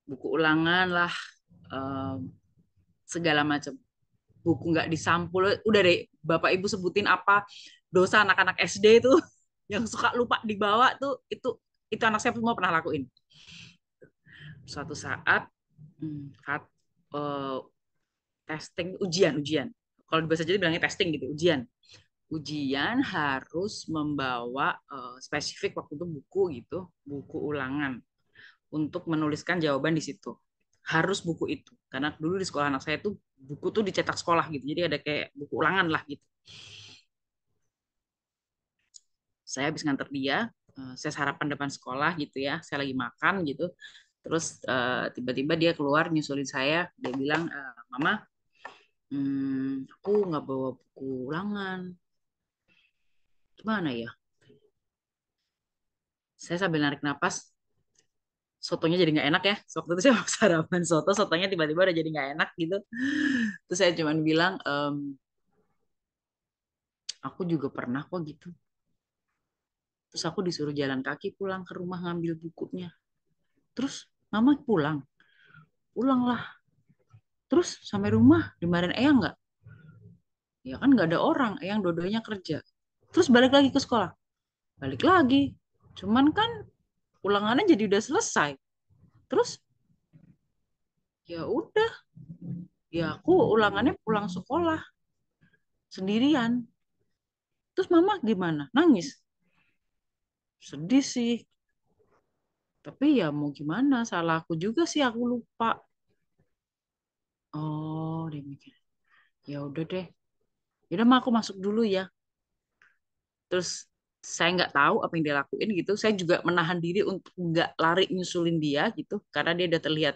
S3: buku ulangan lah, segala macam buku nggak disampul, udah deh bapak ibu sebutin apa dosa anak-anak SD itu yang suka lupa dibawa tuh, itu anak saya semua pernah lakuin. Suatu saat uh, testing ujian kalau di bahasa jadi bilangnya testing gitu, ujian harus membawa spesifik waktu itu buku gitu, buku ulangan untuk menuliskan jawaban di situ. Harus buku itu. Karena dulu di sekolah anak saya tuh buku tuh dicetak sekolah gitu. Jadi ada kayak buku ulangan lah gitu. Saya habis nganter dia, saya sarapan depan sekolah gitu ya. Saya lagi makan gitu. Terus tiba-tiba dia keluar nyusulin saya. Dia bilang, "Mama, aku nggak bawa buku ulangan. Gimana ya?" Saya sambil narik napas, sotonya jadi nggak enak ya. Waktu itu saya mau sarapan sotonya tiba-tiba udah jadi nggak enak gitu. Terus saya cuma bilang, aku juga pernah kok gitu. Terus aku disuruh jalan kaki pulang ke rumah ngambil bukunya. Terus mama pulanglah. Terus sampai rumah dimarahin Eyang nggak? Ya kan nggak ada orang, Eyang dua-duanya kerja. Terus balik lagi ke sekolah, balik lagi. Cuman kan ulangannya jadi udah selesai. Terus ya udah, ya aku ulangannya pulang sekolah sendirian. Terus mama gimana? Nangis. Sedih sih. Tapi ya mau gimana? Salah aku juga sih, aku lupa. Oh, dia mikir. Ya udah deh. Ya udah mah aku masuk dulu ya. Terus saya nggak tahu apa yang dia lakuin gitu. Saya juga menahan diri untuk nggak lari nyusulin dia gitu. Karena dia udah terlihat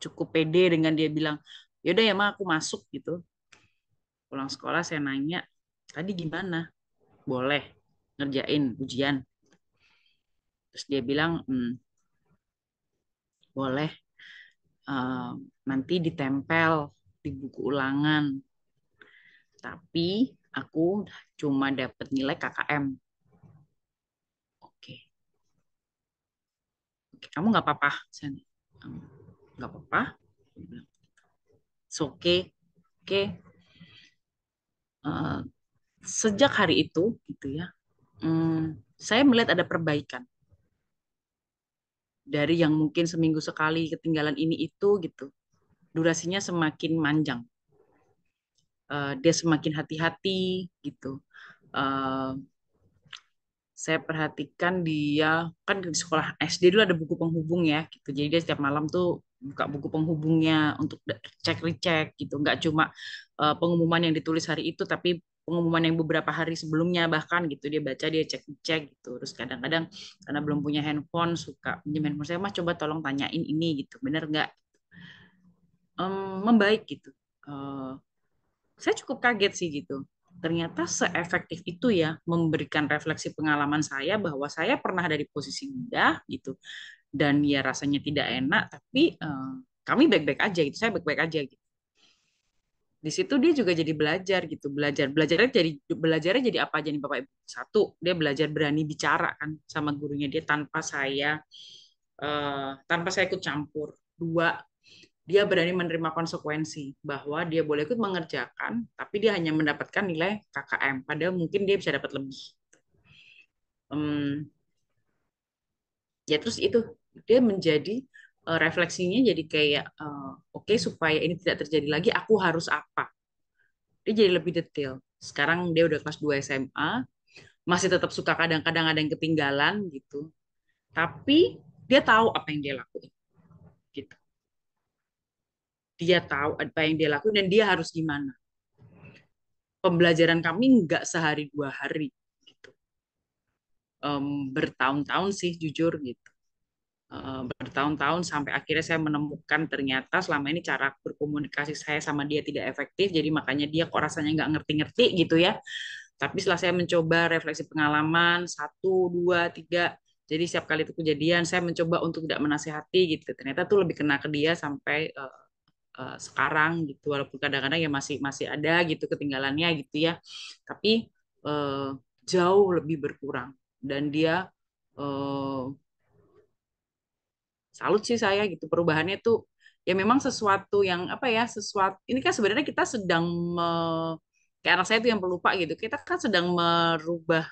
S3: cukup pede dengan dia bilang, ya udah ya mah aku masuk gitu. Pulang sekolah saya nanya, tadi gimana? Boleh ngerjain ujian. Terus dia bilang, boleh. Nanti ditempel di buku ulangan. Tapi aku cuma dapat nilai KKM. Oke. Oke, kamu nggak apa-apa. Nggak apa-apa. Oke. Oke. Sejak hari itu, gitu ya, saya melihat ada perbaikan. Dari yang mungkin seminggu sekali ketinggalan ini itu, gitu. Durasinya semakin manjang. Dia semakin hati-hati, gitu. Saya perhatikan dia kan di sekolah SD dulu ada buku penghubung ya gitu, jadi dia setiap malam tuh buka buku penghubungnya untuk cek recek gitu, nggak cuma pengumuman yang ditulis hari itu tapi pengumuman yang beberapa hari sebelumnya bahkan gitu dia baca, dia cek cek gitu. Terus kadang-kadang karena belum punya handphone suka pinjam handphone saya, "Mas coba tolong tanyain ini gitu bener nggak." Membaik gitu. Saya cukup kaget sih gitu. Ternyata seefektif itu ya memberikan refleksi pengalaman saya bahwa saya pernah ada di posisi dia gitu. Dan ya rasanya tidak enak, tapi kami baik-baik aja gitu. Saya baik-baik aja gitu. Di situ dia juga jadi belajar gitu, belajarnya jadi apa aja nih Bapak Ibu. Satu, dia belajar berani bicara kan sama gurunya dia tanpa saya ikut campur. Dua, dia berani menerima konsekuensi bahwa dia boleh ikut mengerjakan, tapi dia hanya mendapatkan nilai KKM, padahal mungkin dia bisa dapat lebih. Em, ya terus itu dia menjadi refleksinya jadi kayak oke, supaya ini tidak terjadi lagi aku harus apa. Dia jadi lebih detail. Sekarang dia udah kelas 2 SMA, masih tetap suka kadang-kadang ada yang ketinggalan gitu. Tapi dia tahu apa yang dia lakuin gitu. Dia tahu apa yang dia lakuin dan dia harus gimana. Pembelajaran kami nggak sehari 2 hari gitu. Bertahun-tahun sih jujur gitu. Bertahun-tahun sampai akhirnya saya menemukan ternyata selama ini cara berkomunikasi saya sama dia tidak efektif, jadi makanya dia kok rasanya nggak ngerti-ngerti gitu ya. Tapi setelah saya mencoba refleksi pengalaman, satu, dua, tiga, jadi setiap kali itu kejadian, saya mencoba untuk tidak menasehati gitu. Ternyata tuh lebih kena ke dia sampai sekarang gitu. Walaupun kadang-kadang ya masih masih ada gitu ketinggalannya gitu ya. Tapi uh, jauh lebih berkurang. Dan dia uh, salut sih saya gitu. Perubahannya tuh ya memang sesuatu yang apa ya, sesuatu ini kan sebenarnya kita sedang kayak anak saya tuh yang pelupa gitu. Kita kan sedang merubah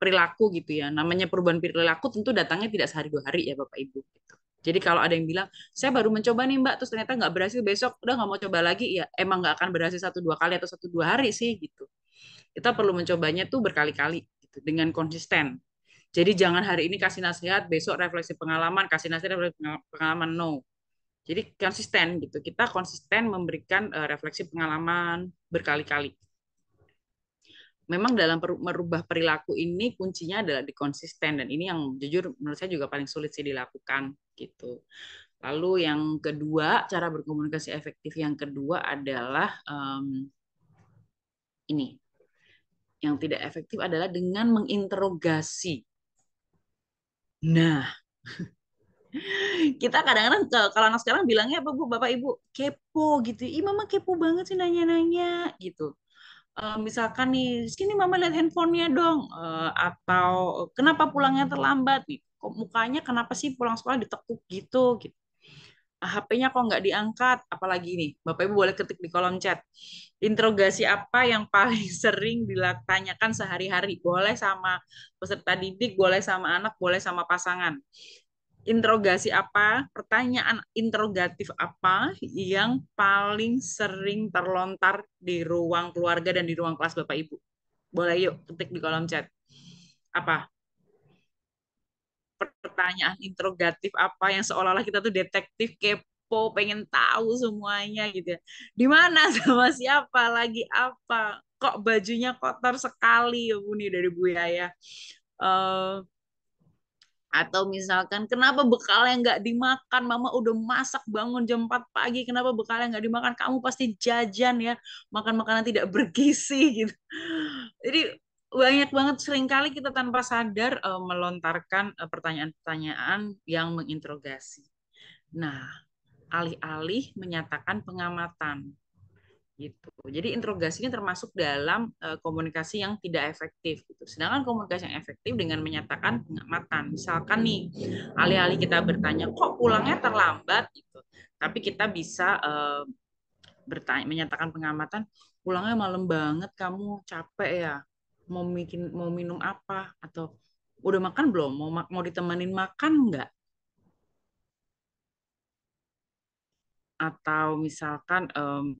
S3: perilaku gitu ya. Namanya perubahan perilaku tentu datangnya tidak sehari 2 hari ya Bapak Ibu. Gitu. Jadi kalau ada yang bilang, saya baru mencoba nih Mbak, terus ternyata nggak berhasil, besok udah nggak mau coba lagi, ya emang nggak akan berhasil 1 2 kali atau 1 2 hari sih gitu. Kita perlu mencobanya tuh berkali-kali gitu, dengan konsisten. Jadi jangan hari ini kasih nasihat, besok refleksi pengalaman, kasih nasihat refleksi pengalaman, no. Jadi konsisten gitu. Kita konsisten memberikan refleksi pengalaman berkali-kali. Memang dalam merubah perilaku ini kuncinya adalah di konsisten, dan ini yang jujur menurut saya juga paling sulit sih dilakukan gitu. Lalu yang kedua, cara berkomunikasi efektif yang kedua adalah ini. Yang tidak efektif adalah dengan menginterogasi. Nah, kita kadang-kadang kalau anak sekarang bilangnya apa Bu, Bapak Ibu, kepo gitu. Ih, Mama kepo banget sih nanya-nanya gitu. Misalkan nih, sini Mama lihat handphonenya dong. Atau kenapa pulangnya terlambat nih? Kok mukanya kenapa sih pulang sekolah ditekuk gitu gitu. HP-nya kok nggak diangkat, apalagi nih, Bapak Ibu boleh ketik di kolom chat. Interogasi apa yang paling sering ditanyakan sehari-hari? Boleh sama peserta didik, boleh sama anak, boleh sama pasangan. Interogasi apa, pertanyaan interogatif apa yang paling sering terlontar di ruang keluarga dan di ruang kelas Bapak Ibu? Boleh yuk ketik di kolom chat. Apa? Pertanyaan interogatif apa yang seolah-olah kita tuh detektif kepo, pengen tahu semuanya gitu ya. Di mana sama siapa, lagi apa? Kok bajunya kotor sekali ya Bu nih dari Bu Yaya. Uh, atau misalkan kenapa bekalnya nggak dimakan, Mama udah masak bangun jam 4 pagi, kenapa bekalnya nggak dimakan, kamu pasti jajan ya, makan makanan tidak bergizi gitu. Jadi banyak banget, seringkali kita tanpa sadar melontarkan pertanyaan-pertanyaan yang menginterogasi. Nah, alih-alih menyatakan pengamatan gitu. Jadi interogasinya termasuk dalam komunikasi yang tidak efektif gitu. Sedangkan komunikasi yang efektif dengan menyatakan pengamatan. Misalkan nih, alih-alih kita bertanya kok pulangnya terlambat gitu, tapi kita bisa bertanya, menyatakan pengamatan, pulangnya malam banget, kamu capek ya, mau minum apa, atau udah makan belum, mau ditemenin makan nggak, atau misalkan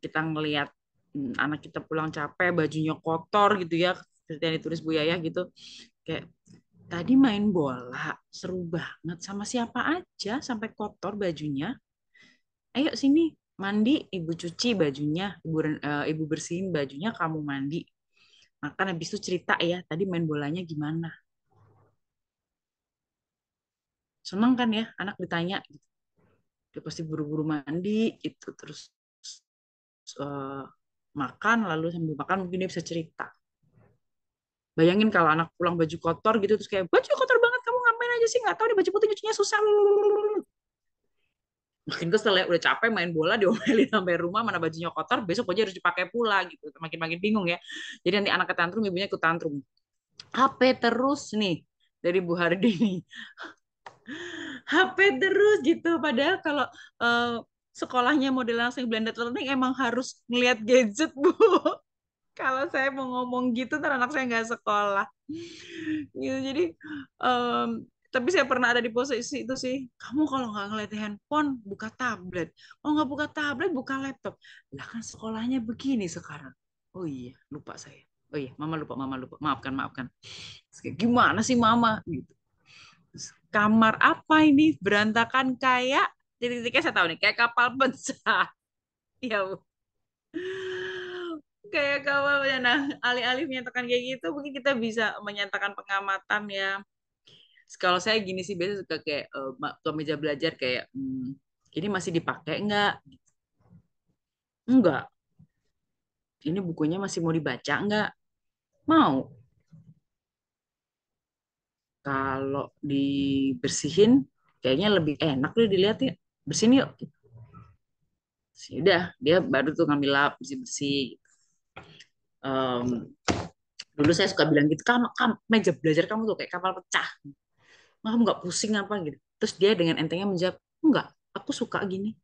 S3: kita ngelihat anak kita pulang capek, bajunya kotor gitu ya, seperti yang ditulis Bu Yaya gitu, kayak tadi main bola seru banget sama siapa aja sampai kotor bajunya, ayo sini mandi, ibu cuci bajunya, ibu bersihin bajunya, kamu mandi, makan, habis itu cerita ya tadi main bolanya gimana. Seneng kan ya anak ditanya gitu. Dia pasti buru-buru mandi gitu, terus uh, makan, lalu sambil makan mungkin dia bisa cerita. Bayangin kalau anak pulang baju kotor gitu, terus kayak baju kotor banget, kamu ngapain aja sih, nggak tahu di baju putih nyucinya susah. makin kesel ya, udah capek main bola diomelin sampai rumah, mana bajunya kotor, besok aja harus dipakai pula gitu, makin makin bingung ya. Jadi nanti anak tantrum, ibunya ikut tantrum, HP terus nih dari Bu Hardini, HP terus gitu. Padahal kalau eh, sekolahnya model langsung blended learning emang harus ngeliat gadget Bu. Kalau saya mau ngomong gitu, ntar anak saya nggak sekolah. Gitu. Jadi, em, tapi saya pernah ada di posisi itu sih. Kamu kalau nggak ngeliat handphone, buka tablet. Oh nggak buka tablet, buka laptop. Lah kan sekolahnya begini sekarang. Oh iya, lupa saya. Oh iya, mama lupa, mama lupa. Maafkan, maafkan. Terus kayak, gimana sih mama? Gitu. Terus, kamar apa ini? Berantakan kayak, titik-titiknya saya tahu nih, kayak kapal pecah. Ya, Bu. Kayak kalau ya, nah alih-alih menyatakan kayak gitu mungkin kita bisa menyatakan pengamatan ya. Kalau saya gini sih biasa suka kayak ke meja belajar kayak ini masih dipakai enggak, enggak, ini bukunya masih mau dibaca enggak, mau. Kalau dibersihin kayaknya lebih enak deh dilihat ya, bersihin yuk. Udah dia baru tuh ngambil lap bersih bersih. Dulu saya suka bilang gitu, kamu meja belajar kamu tuh kayak kapal pecah, kamu nggak pusing apa gitu. Terus dia dengan entengnya menjawab, enggak, aku suka gini.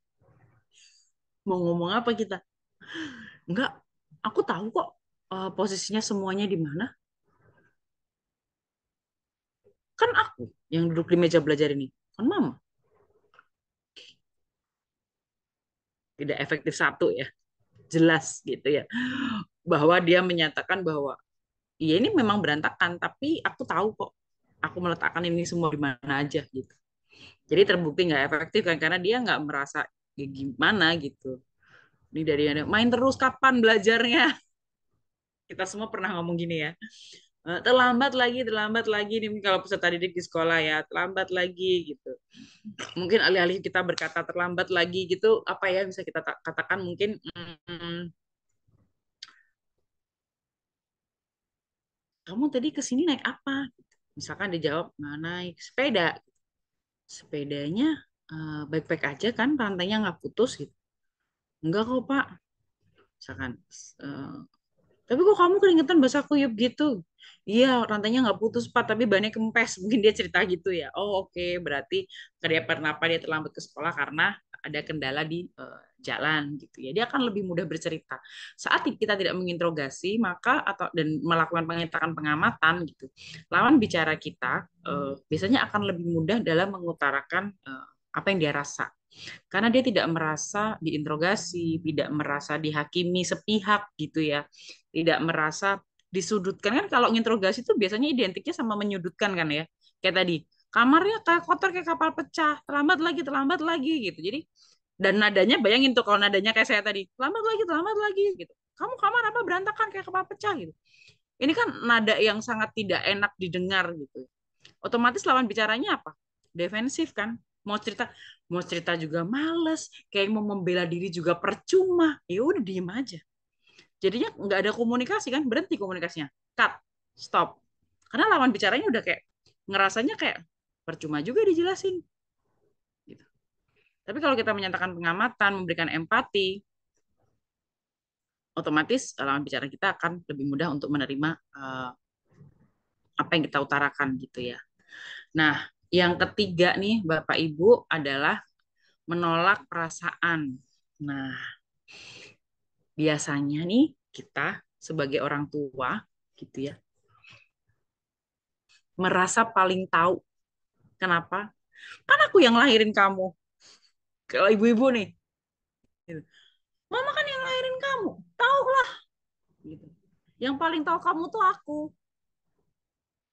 S3: Mau ngomong apa kita? Enggak, aku tahu kok posisinya semuanya di mana. Kan aku yang duduk di meja belajar ini, kan mama. Tidak efektif satu ya, jelas gitu ya. Bahwa dia menyatakan bahwa iya ini memang berantakan, tapi aku tahu kok aku meletakkan ini semua di mana aja gitu. Jadi terbukti nggak efektif kan karena dia nggak merasa ya gimana gitu. Ini dari main terus kapan belajarnya? Kita semua pernah ngomong gini ya. Terlambat lagi nih kalau peserta didik di sekolah ya, terlambat lagi gitu. Mungkin alih-alih kita berkata terlambat lagi gitu, apa ya bisa kita katakan mungkin kamu tadi ke sini naik apa? Misalkan dijawab nah, naik sepeda. Sepedanya baik-baik aja kan, rantainya nggak putus gitu. Enggak kok Pak. Misalkan eh, tapi kok kamu keringetan basah kuyup gitu? Iya, rantainya nggak putus, Pak, tapi bannya kempes. Mungkin dia cerita gitu ya. Oh, oke. Berarti kenapa dia terlambat ke sekolah karena ada kendala di jalan gitu ya. Dia akan lebih mudah bercerita. Saat kita tidak menginterogasi, maka atau dan melakukan pengetahuan pengamatan gitu. Lawan bicara kita biasanya akan lebih mudah dalam mengutarakan apa yang dia rasa karena dia tidak merasa diinterogasi, tidak merasa dihakimi sepihak gitu ya, tidak merasa disudutkan kan kalau nginterogasi itu biasanya identiknya sama menyudutkan kan ya, kayak tadi kamarnya kayak kotor kayak kapal pecah, terlambat lagi gitu. Jadi dan nadanya bayangin tuh kalau nadanya kayak saya tadi, terlambat lagi gitu. Kamu kamar apa berantakan kayak kapal pecah gitu. Ini kan nada yang sangat tidak enak didengar gitu. Otomatis lawan bicaranya apa? Defensif kan? Mau cerita juga males, kayak mau membela diri juga percuma. Ya udah diem aja. Jadinya nggak ada komunikasi kan? Berhenti komunikasinya. Cut, stop. Karena lawan bicaranya udah kayak ngerasanya kayak percuma juga dijelasin. Gitu. Tapi kalau kita menyatakan pengamatan, memberikan empati, otomatis lawan bicara kita akan lebih mudah untuk menerima apa yang kita utarakan gitu ya. Nah, yang ketiga nih Bapak Ibu adalah menolak perasaan. Nah, biasanya nih kita sebagai orang tua gitu ya, merasa paling tahu. Kenapa? Kan aku yang lahirin kamu. Kalau ibu-ibu nih, gitu. Mama kan yang lahirin kamu. Tahu lah. Gitu. Yang paling tahu kamu tuh aku.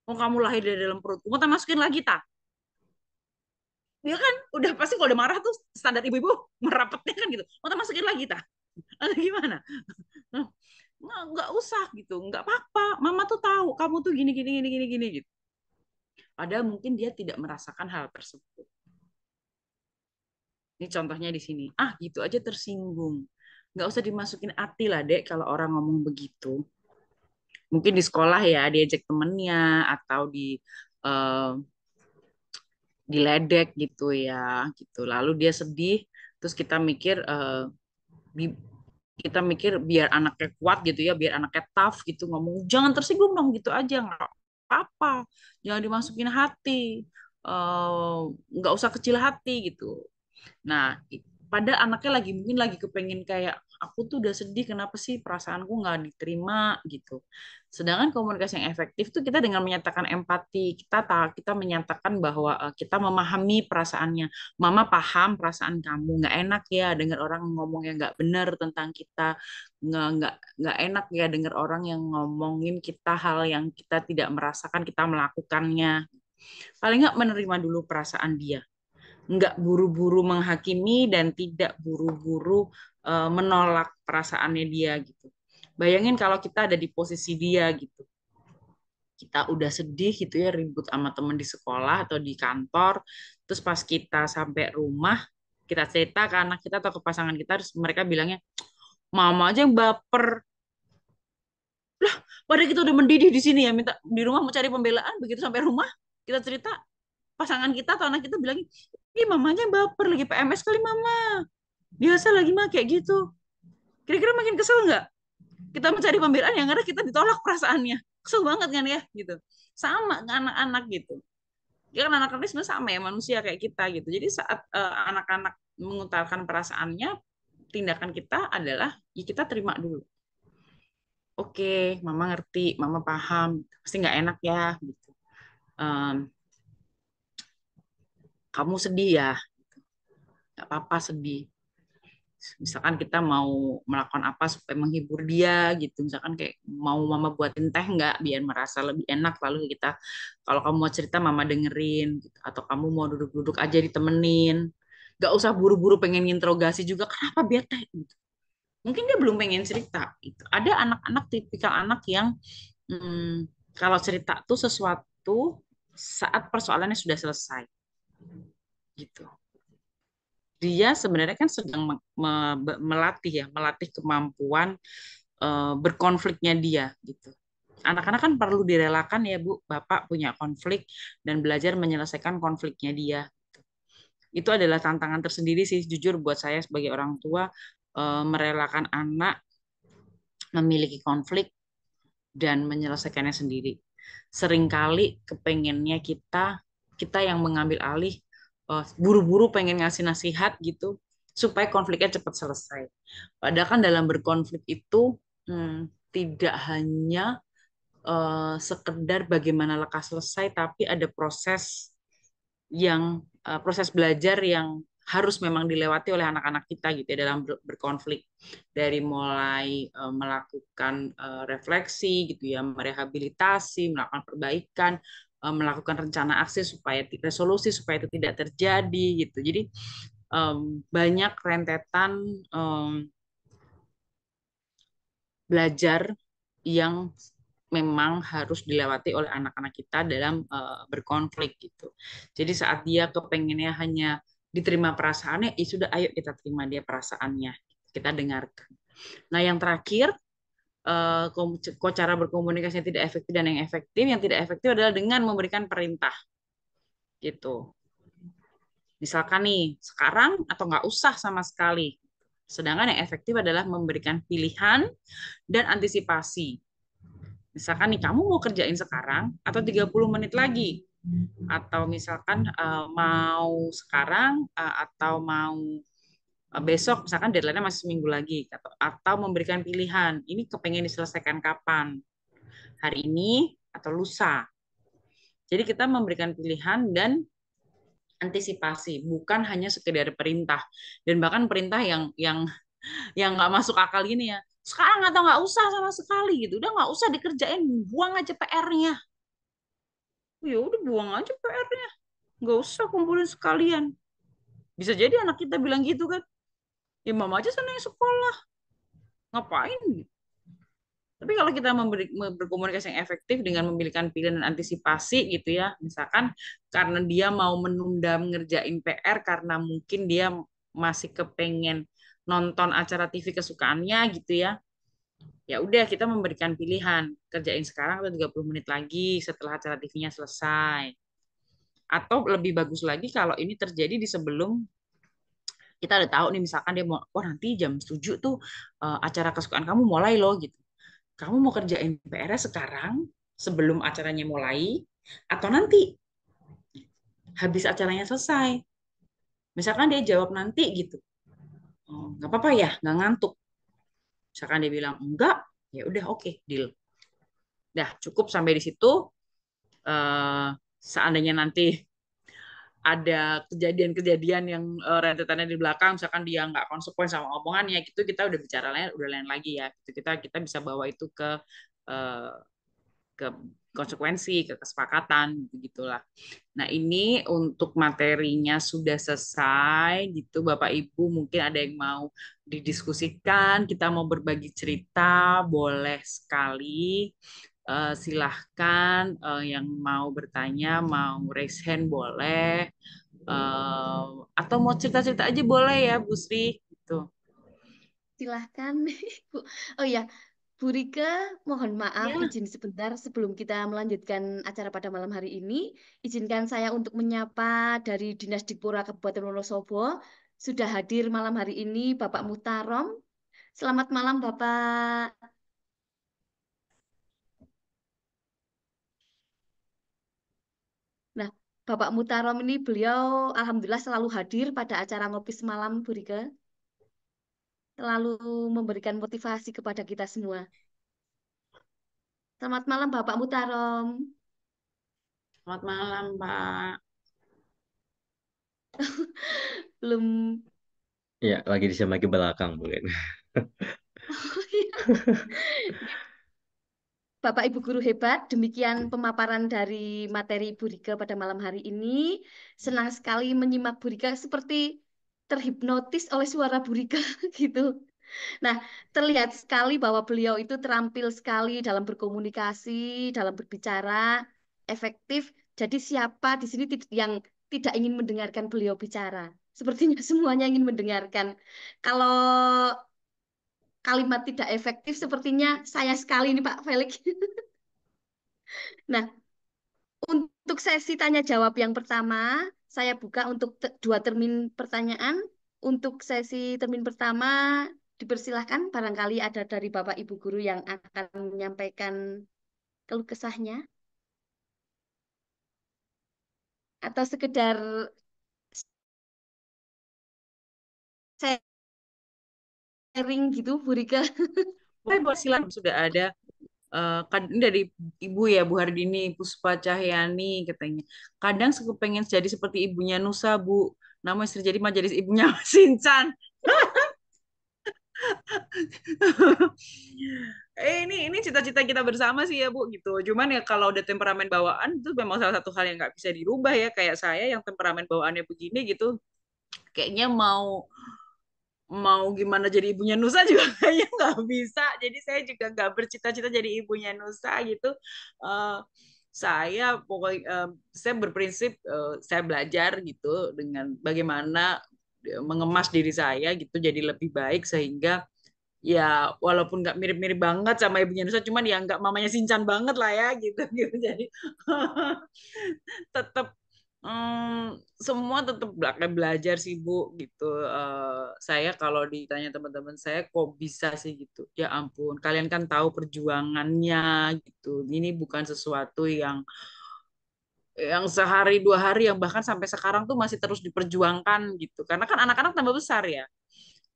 S3: Mau kamu lahir dari dalam perutku, mau tak masukin lagi tak? Dia kan udah pasti kalau udah marah tuh standar ibu-ibu merapatnya kan gitu. Mau tak masukin lagi tak? Atau gimana? Nggak usah gitu, nggak apa-apa. Mama tuh tahu kamu tuh gini gini gini gini gini gitu. Padahal mungkin dia tidak merasakan hal tersebut. Ini contohnya di sini. Ah gitu aja tersinggung. Nggak usah dimasukin hati lah dek kalau orang ngomong begitu. Mungkin di sekolah ya diajak temennya atau di uh, diledek gitu ya gitu. Lalu dia sedih, terus bi- kita mikir biar anaknya kuat gitu ya, biar anaknya tough gitu, ngomong jangan tersinggung dong gitu aja, nggak apa-apa, jangan dimasukin hati, eh, nggak usah kecil hati gitu. Nah, pada anaknya lagi mungkin lagi kepengen kayak aku tuh udah sedih, kenapa sih perasaanku nggak diterima gitu. Sedangkan komunikasi yang efektif tuh kita dengan menyatakan empati, kita menyatakan bahwa kita memahami perasaannya. Mama paham perasaan kamu, nggak enak ya dengar orang ngomong yang nggak benar tentang kita, nggak enak ya dengar orang yang ngomongin kita hal yang kita tidak merasakan, kita melakukannya. Paling nggak menerima dulu perasaan dia, nggak buru-buru menghakimi dan tidak buru-buru menolak perasaannya dia gitu. Bayangin kalau kita ada di posisi dia gitu. Kita udah sedih gitu ya, ribut sama temen di sekolah atau di kantor, terus pas kita sampai rumah, kita cerita ke anak kita atau ke pasangan kita, terus mereka bilangnya, mama aja yang baper. Padahal kita udah mendidih di sini ya, minta di rumah mau cari pembelaan, begitu sampai rumah, kita cerita, pasangan kita atau anak kita bilangnya, ih mamanya baper, lagi PMS kali mama. Biasa lagi mah kayak gitu. Kira-kira makin kesel nggak? Kita mencari pembelaan yang ada kita ditolak perasaannya. Kesel banget kan ya gitu. Sama ke anak-anak gitu. Ya kan anak-anak sebenarnya sama ya manusia kayak kita gitu. Jadi saat anak-anak mengutarakan perasaannya, tindakan kita adalah ya kita terima dulu. Oke, mama ngerti, mama paham. Pasti nggak enak ya gitu. Em, kamu sedih ya, nggak apa-apa sedih. Misalkan kita mau melakukan apa supaya menghibur dia gitu, misalkan kayak mau mama buatin teh nggak biar merasa lebih enak, lalu kita kalau kamu mau cerita mama dengerin gitu. Atau kamu mau duduk-duduk aja ditemenin, nggak usah buru-buru pengen interogasi juga kenapa bete gitu. Mungkin dia belum pengen cerita gitu. Ada anak-anak tipikal anak yang kalau cerita tuh sesuatu saat persoalannya sudah selesai gitu. Dia sebenarnya kan sedang melatih kemampuan berkonfliknya dia gitu. Anak-anak kan perlu direlakan ya Bu, Bapak punya konflik dan belajar menyelesaikan konfliknya dia. Itu adalah tantangan tersendiri sih jujur buat saya sebagai orang tua, merelakan anak memiliki konflik dan menyelesaikannya sendiri. Seringkali kepengennya kita yang mengambil alih, buru-buru pengen ngasih nasihat gitu supaya konfliknya cepat selesai. Padahal kan dalam berkonflik itu tidak hanya sekedar bagaimana lekas selesai, tapi ada proses belajar yang harus memang dilewati oleh anak-anak kita gitu ya dalam berkonflik, dari mulai melakukan refleksi gitu ya, merehabilitasi, melakukan perbaikan, melakukan rencana aksi supaya resolusi supaya itu tidak terjadi gitu. Jadi banyak rentetan belajar yang memang harus dilewati oleh anak-anak kita dalam berkonflik gitu. Jadi saat dia kepengennya hanya diterima perasaannya, ya sudah ayo kita terima dia perasaannya, kita dengarkan. Nah yang terakhir, cara berkomunikasi yang tidak efektif dan yang efektif. Yang tidak efektif adalah dengan memberikan perintah gitu. Misalkan nih, sekarang atau nggak usah sama sekali. Sedangkan yang efektif adalah memberikan pilihan dan antisipasi. Misalkan nih, kamu mau kerjain sekarang atau 30 menit lagi? Atau misalkan mau sekarang atau mau besok, misalkan deadline-nya masih seminggu lagi. Atau memberikan pilihan, ini kepengen diselesaikan kapan? Hari ini atau lusa? Jadi kita memberikan pilihan dan antisipasi, bukan hanya sekedar perintah. Dan bahkan perintah yang nggak masuk akal gini ya, sekarang atau nggak usah sama sekali gitu, udah nggak usah dikerjain, buang aja PR-nya. Ya udah buang aja PR-nya, nggak usah kumpulin sekalian. Bisa jadi anak kita bilang gitu kan, ya mama aja sana yang sekolah, ngapain gitu. Tapi kalau kita berkomunikasi yang efektif dengan memberikan pilihan dan antisipasi gitu ya, misalkan karena dia mau menunda mengerjain PR karena mungkin dia masih kepengen nonton acara TV kesukaannya gitu ya, ya udah kita memberikan pilihan, kerjain sekarang atau 30 menit lagi setelah acara TV-nya selesai. Atau lebih bagus lagi kalau ini terjadi di sebelum kita udah tahu nih, misalkan dia mau, oh nanti jam 7 tuh acara kesukaan kamu mulai loh gitu. Kamu mau kerjain PR-nya sekarang sebelum acaranya mulai atau nanti habis acaranya selesai. Misalkan dia jawab nanti gitu. Oh, nggak apa-apa ya, nggak ngantuk. Misalkan dia bilang enggak, ya udah oke, deal. Dah cukup sampai di situ. Seandainya nanti ada kejadian-kejadian yang rentetannya di belakang, misalkan dia nggak konsekuen sama omongannya, gitu kita udah bicara lain, udah lain lagi ya. Gitu, kita bisa bawa itu eh, ke konsekuensi, ke kesepakatan, gitulah. Nah, ini untuk materinya sudah selesai gitu. Bapak Ibu mungkin ada yang mau didiskusikan, kita mau berbagi cerita, boleh sekali. Silahkan yang mau bertanya, mau raise hand boleh. Eh, atau mau cerita-cerita aja boleh ya, Bu Sri. Gitu.
S5: Silahkan, Bu. Oh ya, Bu Rike, mohon maaf
S3: Ya,
S5: izin sebentar sebelum kita melanjutkan acara pada malam hari ini. Izinkan saya untuk menyapa dari Dinas Dikpura Kabupaten Wonosobo. Sudah hadir malam hari ini Bapak Muhtarom. Selamat malam Bapak. Nah, Bapak Muhtarom ini beliau alhamdulillah selalu hadir pada acara ngopi semalam Bu Rike. Selalu memberikan motivasi kepada kita semua. Selamat malam Bapak Muhtarom.
S3: selamat malam, Pak.
S5: Belum.
S1: Ya, lagi di lagi belakang, Bu.
S5: Bapak Ibu guru hebat, demikian pemaparan dari materi Bu Rika pada malam hari ini. Senang sekali menyimak Bu Rika seperti terhipnotis oleh suara Bu Rika gitu. Nah, terlihat sekali bahwa beliau itu terampil sekali dalam berkomunikasi, dalam berbicara, efektif. Jadi siapa di sini yang tidak ingin mendengarkan beliau bicara? Sepertinya semuanya ingin mendengarkan. Kalau kalimat tidak efektif, sepertinya saya sekali ini Pak Felix. Nah, untuk sesi tanya jawab yang pertama, saya buka untuk dua termin pertanyaan. Untuk sesi termin pertama, dipersilahkan barangkali ada dari Bapak Ibu guru yang akan menyampaikan keluh kesahnya atau sekedar sharing gitu, Bu Rika.
S3: Boleh, boleh silakan. Sudah ada kan ini dari Ibu ya, Bu Hardini Puspa Cahyani katanya. Kadang suka pengen jadi seperti ibunya Nusa, Bu. Namun istri jadi mah jadi ibunya Sinchan. Ini cita-cita kita bersama sih ya, Bu, gitu. Cuman ya kalau udah temperamen bawaan itu memang salah satu hal yang nggak bisa dirubah ya. Kayak saya yang temperamen bawaannya begini gitu, kayaknya mau mau gimana jadi ibunya Nusa juga kayaknya nggak bisa. Jadi saya juga nggak bercita-cita jadi ibunya Nusa gitu. Eh, saya pokoknya saya berprinsip saya belajar gitu dengan bagaimana mengemas diri saya gitu jadi lebih baik sehingga ya walaupun nggak mirip-mirip banget sama ibunya Nusa cuman ya nggak mamanya Sinchan banget lah ya gitu gitu jadi tetap semua tetap belajar sih Bu gitu. Saya kalau ditanya teman-teman saya kok bisa sih gitu. Ya ampun, kalian kan tahu perjuangannya gitu. Ini bukan sesuatu yang sehari dua hari yang bahkan sampai sekarang tuh masih terus diperjuangkan gitu. Karena kan anak-anak tambah besar ya.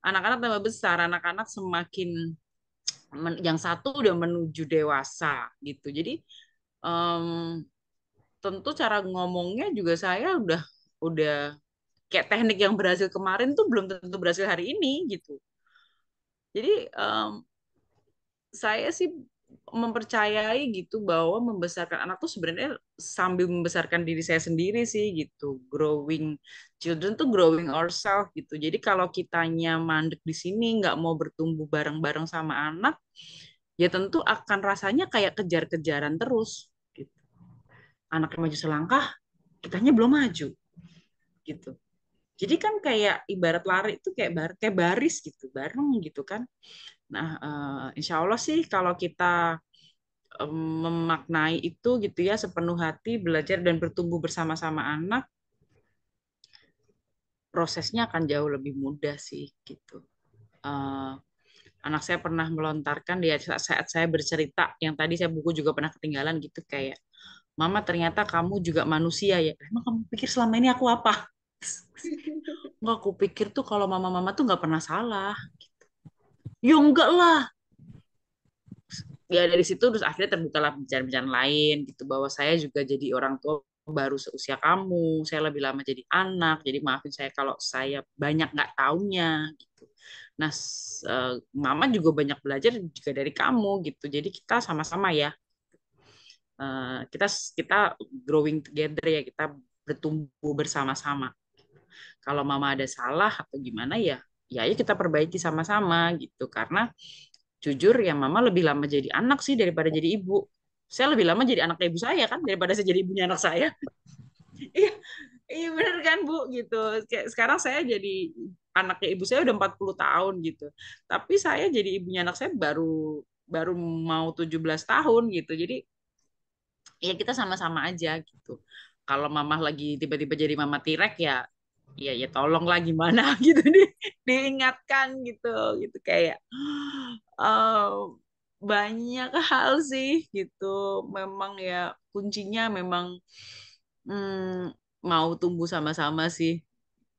S3: Anak-anak tambah besar, anak-anak semakin yang satu udah menuju dewasa gitu. Jadi em, tentu cara ngomongnya juga saya udah kayak teknik yang berhasil kemarin tuh belum tentu berhasil hari ini gitu. Jadi saya sih mempercayai gitu bahwa membesarkan anak tuh sebenarnya sambil membesarkan diri saya sendiri sih gitu. Growing children tuh growing ourselves gitu. Jadi kalau kitanya mandek di sini nggak mau bertumbuh bareng-bareng sama anak, ya tentu akan rasanya kayak kejar-kejaran terus. Gitu. Anaknya maju selangkah, kitanya belum maju gitu. Jadi kan kayak ibarat lari itu kayak baris gitu, bareng gitu kan. Nah, insya Allah sih kalau kita memaknai itu gitu ya sepenuh hati, belajar dan bertumbuh bersama-sama anak, prosesnya akan jauh lebih mudah sih gitu. Eh, Anak saya pernah melontarkan di saat saya bercerita, yang tadi saya buku juga pernah ketinggalan gitu, kayak, Mama ternyata kamu juga manusia ya. Emang kamu pikir selama ini aku apa? Enggak, aku pikir tuh kalau mama-mama tuh nggak pernah salah. Ya enggak lah. Ya dari situ terus akhirnya terbukalah bincang-bincang lain gitu, bahwa saya juga jadi orang tua baru seusia kamu, saya lebih lama jadi anak, jadi maafin saya kalau saya banyak nggak taunya gitu. Nah, mama juga banyak belajar juga dari kamu gitu, jadi kita sama-sama ya. Kita kita growing together ya, kita bertumbuh bersama-sama. Kalau mama ada salah atau gimana ya, ya ayo kita perbaiki sama-sama gitu. Karena jujur ya mama lebih lama jadi anak sih daripada jadi ibu. Saya lebih lama jadi anak ibu saya kan daripada saya jadi ibunya anak saya. Iya, iya bener kan Bu gitu. Kayak sekarang saya jadi anaknya ibu saya udah 40 tahun gitu. Tapi saya jadi ibunya anak saya baru baru mau 17 tahun gitu. Jadi ya kita sama-sama aja gitu. Kalau mama lagi tiba-tiba jadi mama tirek ya ya tolonglah gimana gitu diingatkan gitu gitu kayak eh, banyak hal sih gitu. Memang ya kuncinya memang mau tumbuh sama-sama sih,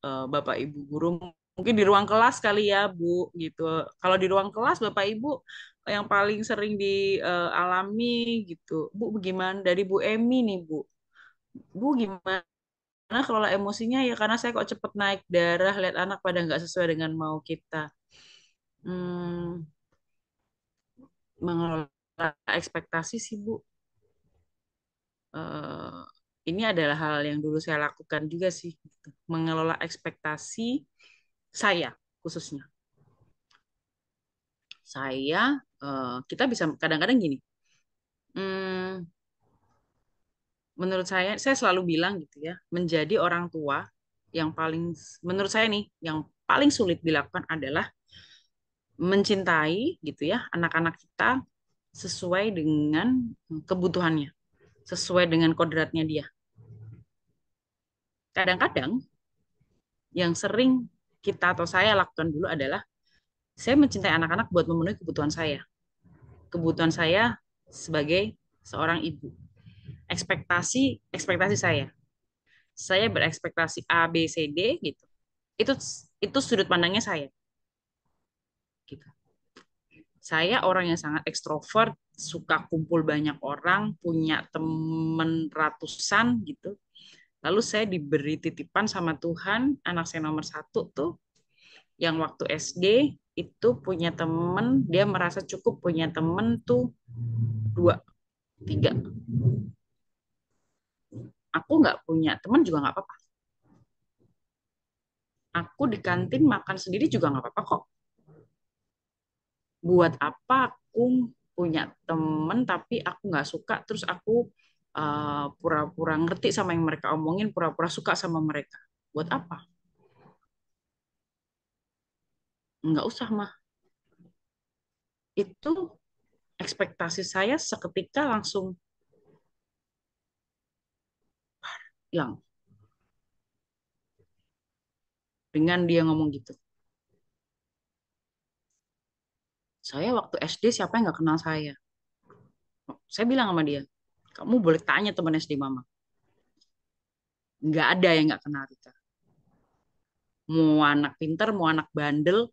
S3: Bapak Ibu guru. Mungkin di ruang kelas kali ya Bu gitu. Kalau di ruang kelas Bapak Ibu yang paling sering dialami gitu. Bu gimana dari Bu Emi nih Bu? Bu gimana kalau emosinya ya karena saya kok cepet naik darah lihat anak pada nggak sesuai dengan mau kita. Hmm, mengelola ekspektasi sih Bu. Eh, ini adalah hal yang dulu saya lakukan juga sih, gitu. Mengelola ekspektasi saya khususnya. Saya kita bisa kadang-kadang gini. hmm, Menurut saya selalu bilang gitu ya, menjadi orang tua yang paling menurut saya nih, yang paling sulit dilakukan adalah mencintai gitu ya anak-anak kita sesuai dengan kebutuhannya, sesuai dengan kodratnya dia. Kadang-kadang yang sering kita atau saya lakukan dulu adalah saya mencintai anak-anak buat memenuhi kebutuhan saya. Kebutuhan saya sebagai seorang ibu. Ekspektasi ekspektasi saya. Saya berekspektasi A, B, C, D gitu. Itu itu sudut pandangnya saya. Gitu. Saya orang yang sangat ekstrovert, suka kumpul banyak orang, punya temen ratusan gitu. Lalu saya diberi titipan sama Tuhan, anak saya nomor satu tuh, yang waktu SD itu punya temen, dia merasa cukup punya temen tuh dua, tiga. Aku nggak punya temen juga nggak apa-apa. Aku di kantin makan sendiri juga nggak apa-apa kok. Buat apa aku punya temen tapi aku nggak suka, terus aku pura-pura ngerti sama yang mereka omongin, pura-pura suka sama mereka. Buat apa? Nggak usah mah. Itu ekspektasi saya seketika langsung hilang dengan dia ngomong gitu. Saya waktu SD siapa yang nggak kenal saya? Saya bilang sama dia, kamu boleh tanya teman SD mama. Nggak ada yang nggak kenal Rika. Mau anak pinter, mau anak bandel,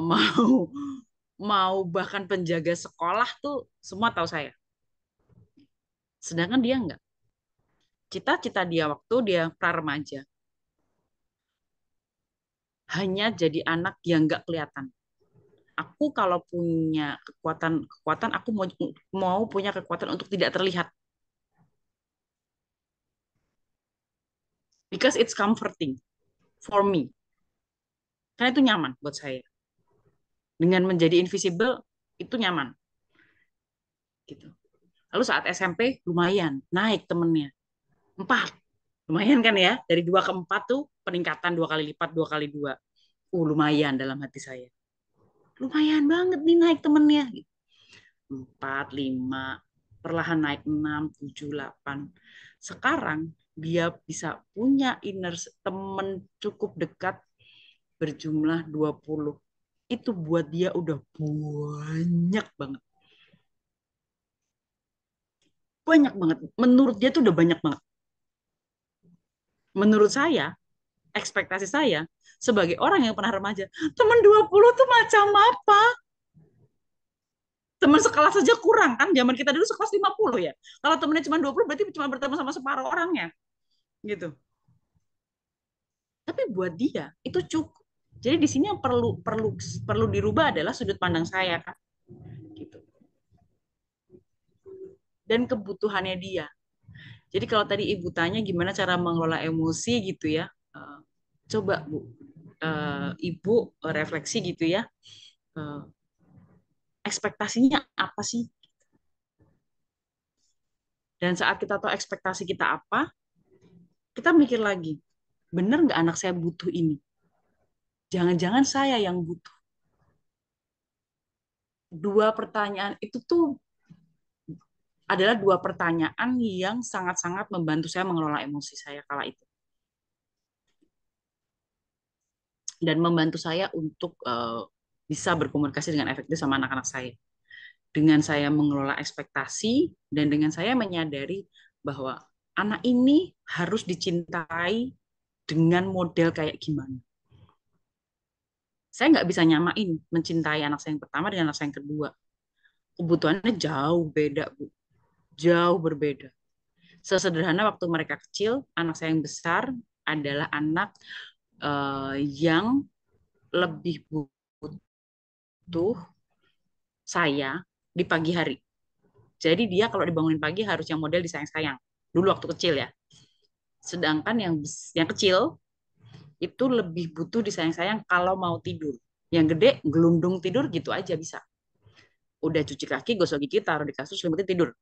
S3: mau mau bahkan penjaga sekolah tuh semua tahu saya. Sedangkan dia nggak. Cita-cita dia waktu dia pra remaja hanya jadi anak yang nggak kelihatan. Aku kalau punya kekuatan aku mau punya kekuatan untuk tidak terlihat because it's comforting for me. Karena itu nyaman buat saya. Dengan menjadi invisible itu nyaman gitu. Lalu saat SMP lumayan naik temennya 4. Lumayan kan ya, dari 2 ke 4 tuh peningkatan 2 kali lipat, 2 kali 2. Lumayan dalam hati saya. Lumayan banget nih naik temennya. 4, 5, perlahan naik 6, 7, 8. Sekarang dia bisa punya inner teman cukup dekat berjumlah 20. Itu buat dia udah banyak banget. Banyak banget. Menurut dia tuh udah banyak banget. Menurut saya, ekspektasi saya sebagai orang yang pernah remaja, teman 20 tuh macam apa? Teman sekelas saja kurang kan? Zaman kita dulu sekelas 50 ya. Kalau temennya cuma 20 berarti cuma bertemu sama separuh orangnya gitu. Tapi buat dia itu cukup. Jadi di sini yang perlu dirubah adalah sudut pandang saya kan. Gitu. Dan kebutuhannya dia. Jadi kalau tadi Ibu tanya gimana cara mengelola emosi gitu ya. Coba Bu, Ibu refleksi gitu ya. Ekspektasinya apa sih? Dan saat kita tahu ekspektasi kita apa, kita mikir lagi, bener nggak anak saya butuh ini? Jangan-jangan saya yang butuh. Dua pertanyaan itu tuh adalah dua pertanyaan yang sangat-sangat membantu saya mengelola emosi saya kala itu. Dan membantu saya untuk bisa berkomunikasi dengan efektif sama anak-anak saya. Dengan saya mengelola ekspektasi dan dengan saya menyadari bahwa anak ini harus dicintai dengan model kayak gimana. Saya nggak bisa nyamain mencintai anak saya yang pertama dengan anak saya yang kedua. Kebutuhannya jauh beda, Bu. Jauh berbeda. Sesederhana waktu mereka kecil, anak saya yang besar adalah anak yang lebih butuh saya di pagi hari. Jadi dia kalau dibangunin pagi harus yang model disayang-sayang. Dulu waktu kecil ya. Sedangkan yang kecil itu lebih butuh disayang-sayang kalau mau tidur. Yang gede gelundung tidur gitu aja bisa. Udah cuci kaki, gosok gigi, taruh di kasur, selimutin tidur.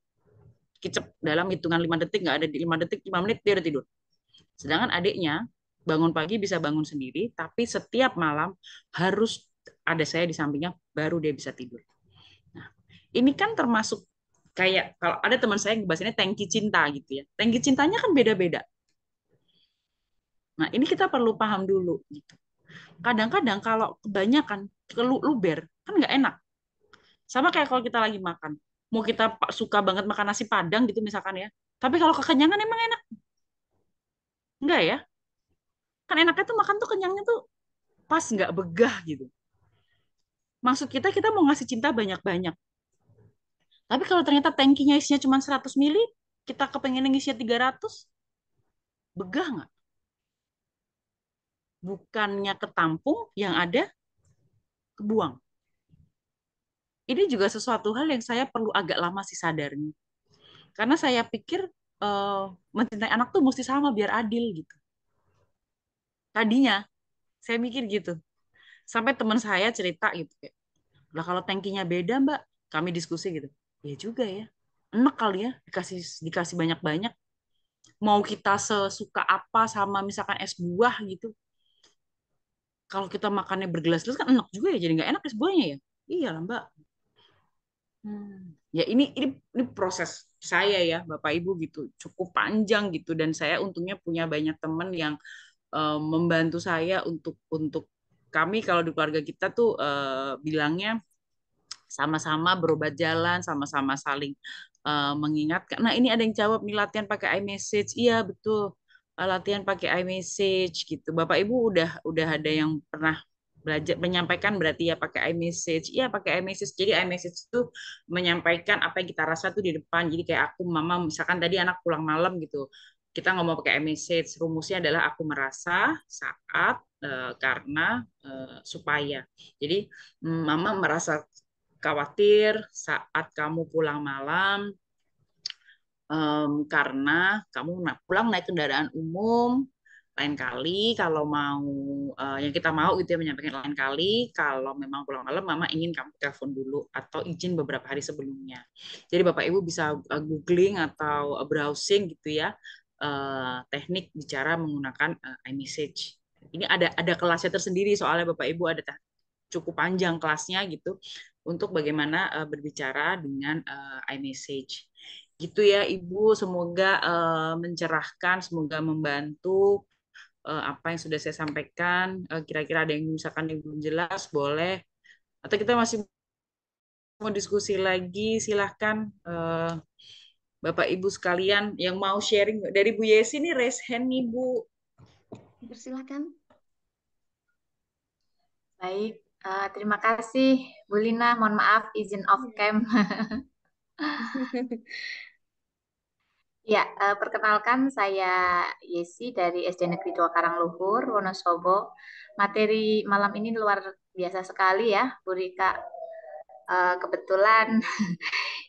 S3: Kicep dalam hitungan 5 detik, nggak ada di 5 detik, 5 menit dia udah tidur. Sedangkan adiknya bangun pagi bisa bangun sendiri, tapi setiap malam harus ada saya di sampingnya, baru dia bisa tidur. Nah, ini kan termasuk kayak kalau ada teman saya yang bahasanya tangki cinta gitu ya. Tangki cintanya kan beda-beda. Nah, ini kita perlu paham dulu gitu. Kadang-kadang kalau kebanyakan luber kan nggak enak. Sama kayak kalau kita lagi makan. Mau kita suka banget makan nasi Padang gitu misalkan ya. Tapi kalau kekenyangan emang enak. Enggak ya? Kan enaknya tuh makan tuh kenyangnya tuh pas nggak begah gitu. Maksud kita mau ngasih cinta banyak-banyak. Tapi kalau ternyata tangkinya isinya cuma 100 mili, kita kepengen isinya 300, begah nggak? Bukannya ketampung, yang ada kebuang. Ini juga sesuatu hal yang saya perlu agak lama sih sadarnya. Karena saya pikir mencintai anak tuh mesti sama biar adil gitu. Tadinya saya mikir gitu. Sampai teman saya cerita gitu kayak, lah kalau tankinya beda Mbak, kami diskusi gitu. Ya juga ya. Enak kali ya dikasih dikasih banyak-banyak. Mau kita sesuka apa sama misalkan es buah gitu. Kalau kita makannya bergelas-gelas kan enak juga ya, jadi nggak enak es buahnya ya. Iya lah Mbak. Ya ini proses saya ya Bapak Ibu gitu cukup panjang gitu dan saya untungnya punya banyak teman yang membantu saya untuk kami kalau di keluarga kita tuh bilangnya sama-sama berobat jalan, sama-sama saling mengingatkan. Nah, ini ada yang jawab nih latihan pakai iMessage. Iya, betul. Latihan pakai iMessage gitu. Bapak Ibu udah ada yang pernah belajar menyampaikan berarti ya pakai iMessage. Iya, pakai iMessage. Jadi iMessage itu menyampaikan apa yang kita rasa tuh di depan. Jadi kayak aku mama misalkan tadi anak pulang malam gitu. Kita ngomong pakai iMessage. Rumusnya adalah aku merasa saat karena supaya. Jadi mama merasa khawatir saat kamu pulang malam karena kamu pulang naik kendaraan umum. Lain kali kalau mau yang kita mau gitu ya menyampaikan lain kali kalau memang pulang malam mama ingin kamu telepon dulu atau izin beberapa hari sebelumnya. Jadi Bapak Ibu bisa googling atau browsing gitu ya teknik bicara menggunakan iMessage. Ini ada kelasnya tersendiri soalnya Bapak Ibu ada cukup panjang kelasnya gitu untuk bagaimana berbicara dengan iMessage. Gitu ya Ibu, semoga mencerahkan, semoga membantu apa yang sudah saya sampaikan. Kira-kira ada yang misalkan yang belum jelas, boleh. Atau kita masih mau diskusi lagi, silahkan Bapak Ibu sekalian yang mau sharing. Dari Bu Yesi nih raise hand nih Bu.
S5: Persilakan.
S6: Baik, terima kasih Bu Lina. Mohon maaf izin off cam. Ya, perkenalkan saya Yesi dari SD Negeri 2 Karangluhur, Wonosobo. Materi malam ini luar biasa sekali ya, Bu Rika. Kebetulan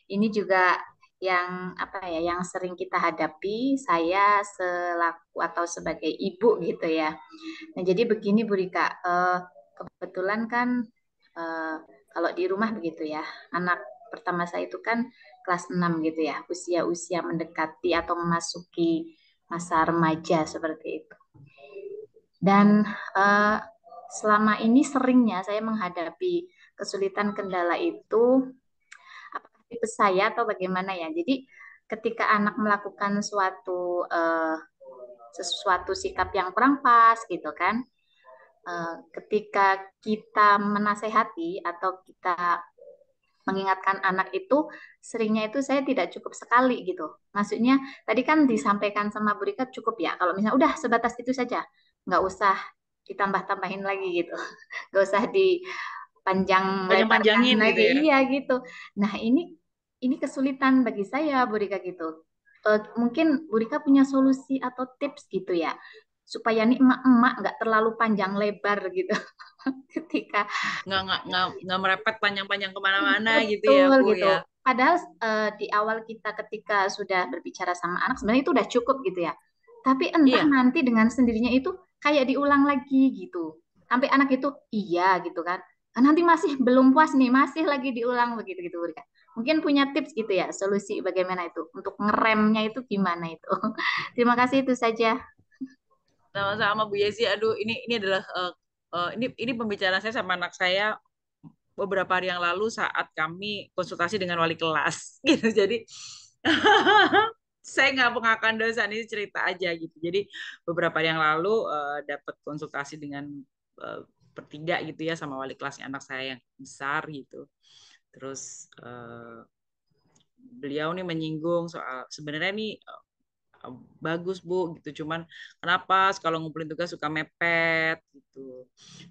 S6: ini juga yang apa ya, yang sering kita hadapi saya selaku atau sebagai ibu gitu ya. Nah, jadi begini Bu Rika, kebetulan kan eh, kalau di rumah begitu ya, anak pertama saya itu kan kelas 6 gitu ya, usia-usia mendekati atau memasuki masa remaja seperti itu. Dan eh, selama ini seringnya saya menghadapi kesulitan kendala itu, apakah tipe saya atau bagaimana ya. Jadi ketika anak melakukan sesuatu sikap yang kurang pas gitu kan, ketika kita menasehati atau kita mengingatkan anak itu, seringnya itu saya tidak cukup sekali gitu. Maksudnya tadi kan disampaikan sama Bu Rika cukup ya, kalau misalnya udah sebatas itu saja, nggak usah ditambah-tambahin lagi gitu, nggak usah dipanjang lebarkan
S3: Panjang-panjangin gitu
S6: lagi,
S3: ya.
S6: iya gitu. Nah ini kesulitan bagi saya Bu Rika gitu. Mungkin Bu Rika punya solusi atau tips gitu ya, supaya nih emak-emak nggak terlalu panjang lebar gitu ketika
S3: Nggak merepet panjang-panjang kemana-mana gitu ya
S6: betul
S3: Bu
S6: gitu.
S3: ya.
S6: Padahal di awal kita ketika sudah berbicara sama anak sebenarnya itu udah cukup gitu ya. Tapi entah
S3: Iya,
S6: nanti dengan sendirinya itu kayak diulang lagi gitu. Sampai anak itu iya gitu kan. Ah, nanti masih belum puas nih, masih lagi diulang begitu gitu. Mungkin punya tips gitu ya, solusi bagaimana itu untuk ngeremnya itu gimana itu. Terima kasih itu saja.
S3: sama-sama Bu Yesi. Aduh, ini adalah ini pembicaraan saya sama anak saya beberapa hari yang lalu saat kami konsultasi dengan wali kelas gitu. Jadi saya nggak pengakuan dosa, ini cerita aja gitu. Jadi beberapa hari yang lalu dapat konsultasi dengan bertiga gitu ya sama wali kelasnya anak saya yang besar gitu. Terus beliau nih menyinggung soal sebenarnya nih bagus Bu gitu, cuman kenapa kalau ngumpulin tugas suka mepet gitu.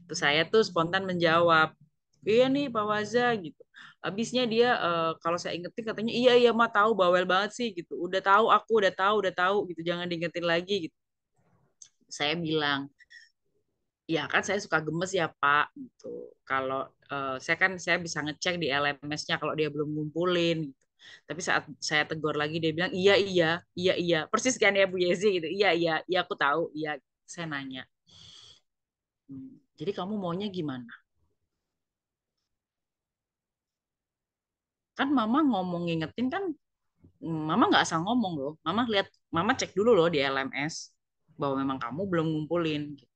S3: Terus saya tuh spontan menjawab, iya nih Pak Waza gitu. Habisnya dia kalau saya ingetin katanya iya iya mah tahu, bawel banget sih gitu, udah tahu, aku udah tahu gitu, jangan diingetin lagi gitu. Saya bilang, ya kan saya suka gemes ya Pak gitu. Kalau saya bisa ngecek di LMS-nya kalau dia belum ngumpulin gitu. Tapi saat saya tegur lagi dia bilang iya iya iya iya persis kan ya Bu Yezi gitu. Iya iya iya aku tahu iya. Saya nanya, jadi kamu maunya gimana? Kan Mama ngomong ngingetin kan, Mama nggak asal ngomong loh. Mama cek dulu loh di LMS bahwa memang kamu belum ngumpulin. Gitu.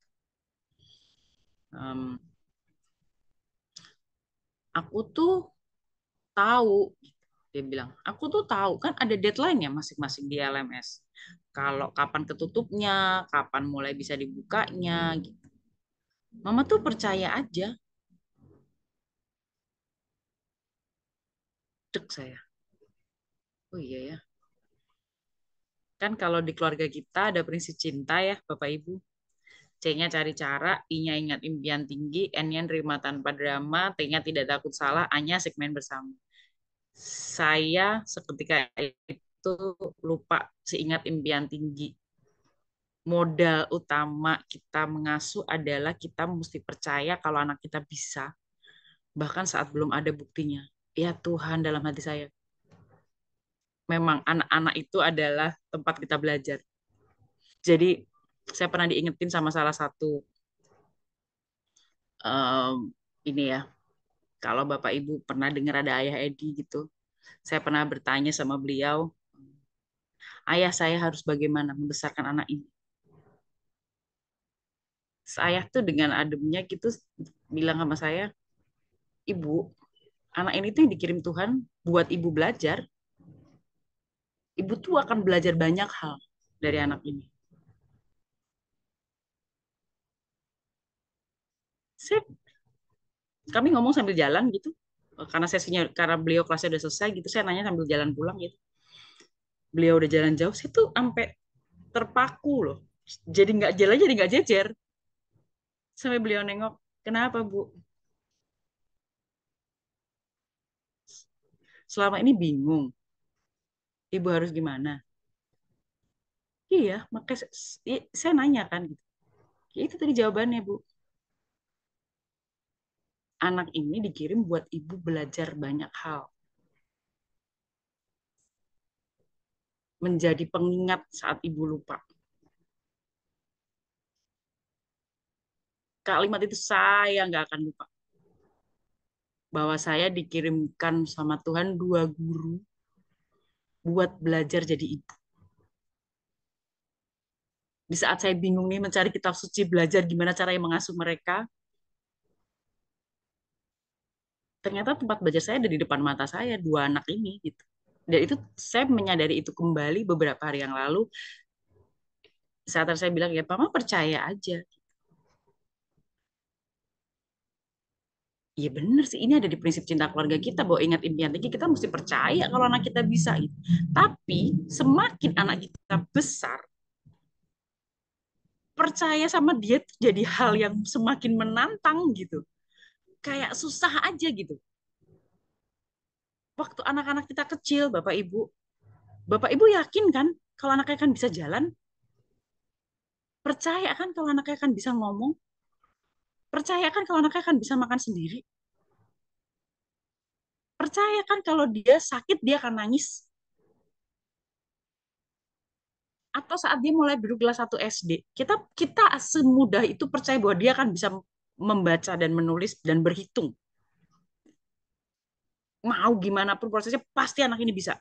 S3: Em, aku tuh tahu, dia bilang, aku tuh tahu kan ada deadline-nya masing-masing di LMS. Kalau kapan ketutupnya, kapan mulai bisa dibukanya, gitu. Mama tuh percaya aja. Dek saya. Oh iya ya. Kan kalau di keluarga kita ada prinsip cinta ya, Bapak Ibu. C-nya cari cara, I-nya ingat impian tinggi, N-nya nerima tanpa drama, T-nya tidak takut salah, A-nya segmen bersama. Saya seketika itu lupa seingat impian tinggi. Modal utama kita mengasuh adalah kita mesti percaya kalau anak kita bisa, bahkan saat belum ada buktinya. Ya Tuhan, dalam hati saya, memang anak-anak itu adalah tempat kita belajar. Jadi saya pernah diingetin sama salah satu ini ya, kalau Bapak Ibu pernah dengar ada Ayah Edi gitu, saya pernah bertanya sama beliau, ayah saya harus bagaimana membesarkan anak ini. Saya tuh dengan ademnya gitu bilang sama saya, Ibu, Anak ini tuh yang dikirim Tuhan buat ibu belajar. Ibu tuh akan belajar banyak hal dari anak ini. Saya, kami ngomong sambil jalan gitu, karena sesinya, karena beliau kelasnya udah selesai gitu, saya nanya sambil jalan pulang gitu. Beliau udah jalan jauh, saya tuh sampai terpaku loh. Jadi nggak jalan, jadi nggak jejer. Sampai beliau nengok, kenapa Bu? Selama ini bingung, Ibu harus gimana? Iya, makanya saya nanya kan gitu. Ya, itu tadi jawabannya Bu. Anak ini dikirim buat ibu belajar banyak hal. Menjadi pengingat saat ibu lupa. Kalimat itu saya nggak akan lupa. Bahwa saya dikirimkan sama Tuhan 2 guru buat belajar jadi ibu. Di saat saya bingung nih mencari kitab suci, belajar gimana caranya mengasuh mereka, ternyata tempat belajar saya ada di depan mata saya, 2 anak ini gitu. Dan itu saya menyadari itu kembali beberapa hari yang lalu saat saya bilang ya Mama percaya aja. Iya bener sih, ini ada di prinsip cinta keluarga kita bahwa ingat impian tinggi, kita mesti percaya kalau anak kita bisa gitu. Tapi semakin anak kita besar, percaya sama dia tuh jadi hal yang semakin menantang gitu. Kayak susah aja gitu. Waktu anak-anak kita kecil, Bapak Ibu yakin kan kalau anaknya kan bisa jalan? Percaya kan kalau anaknya kan bisa ngomong? Percaya kan kalau anaknya kan bisa makan sendiri? Percaya kan kalau dia sakit dia akan nangis? Atau saat dia mulai duduk kelas 1 SD, kita kita semudah itu percaya bahwa dia akan bisa membaca dan menulis dan berhitung. Mau gimana pun prosesnya, pasti anak ini bisa.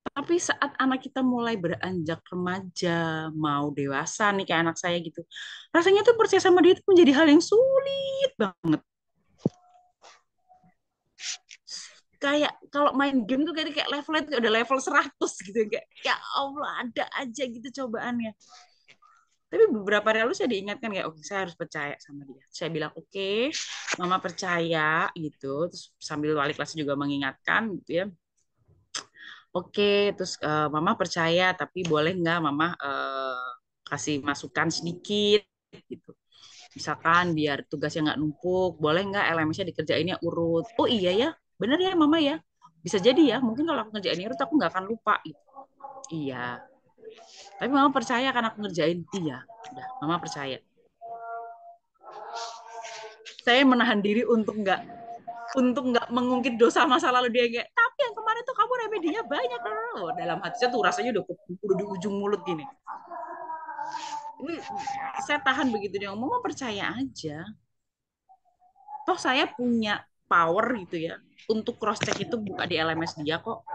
S3: Tapi saat anak kita mulai beranjak remaja, mau dewasa nih kayak anak saya gitu, rasanya tuh percaya sama dia itu menjadi hal yang sulit banget. Kayak kalau main game tuh kayak levelnya tuh udah level 100 gitu. Kayak, ya Allah ada aja gitu cobaannya. Tapi beberapa hari lalu saya diingatkan kayak, oke saya harus percaya sama dia. Saya bilang, oke, Mama percaya gitu. Terus sambil wali kelas juga mengingatkan gitu ya. Oke, terus Mama percaya, tapi boleh nggak Mama kasih masukan sedikit gitu. Misalkan biar tugasnya nggak numpuk, boleh nggak LMS-nya dikerjainnya urut. Oh iya ya, bener ya Mama ya. Bisa jadi ya, mungkin kalau aku ngerjain urut aku nggak akan lupa gitu. Iya, tapi Mama percaya kan aku ngerjain. Iya, udah Mama percaya. Saya menahan diri untuk nggak mengungkit dosa masa lalu dia kayak, tapi yang kemarin tuh kamu remedinya banyak. Oh, dalam hati saya tuh rasanya udah di ujung mulut gini. Ini saya tahan begitu dia ngomong, mau percaya aja. Toh saya punya power gitu ya untuk cross check itu buka di LMS dia kok.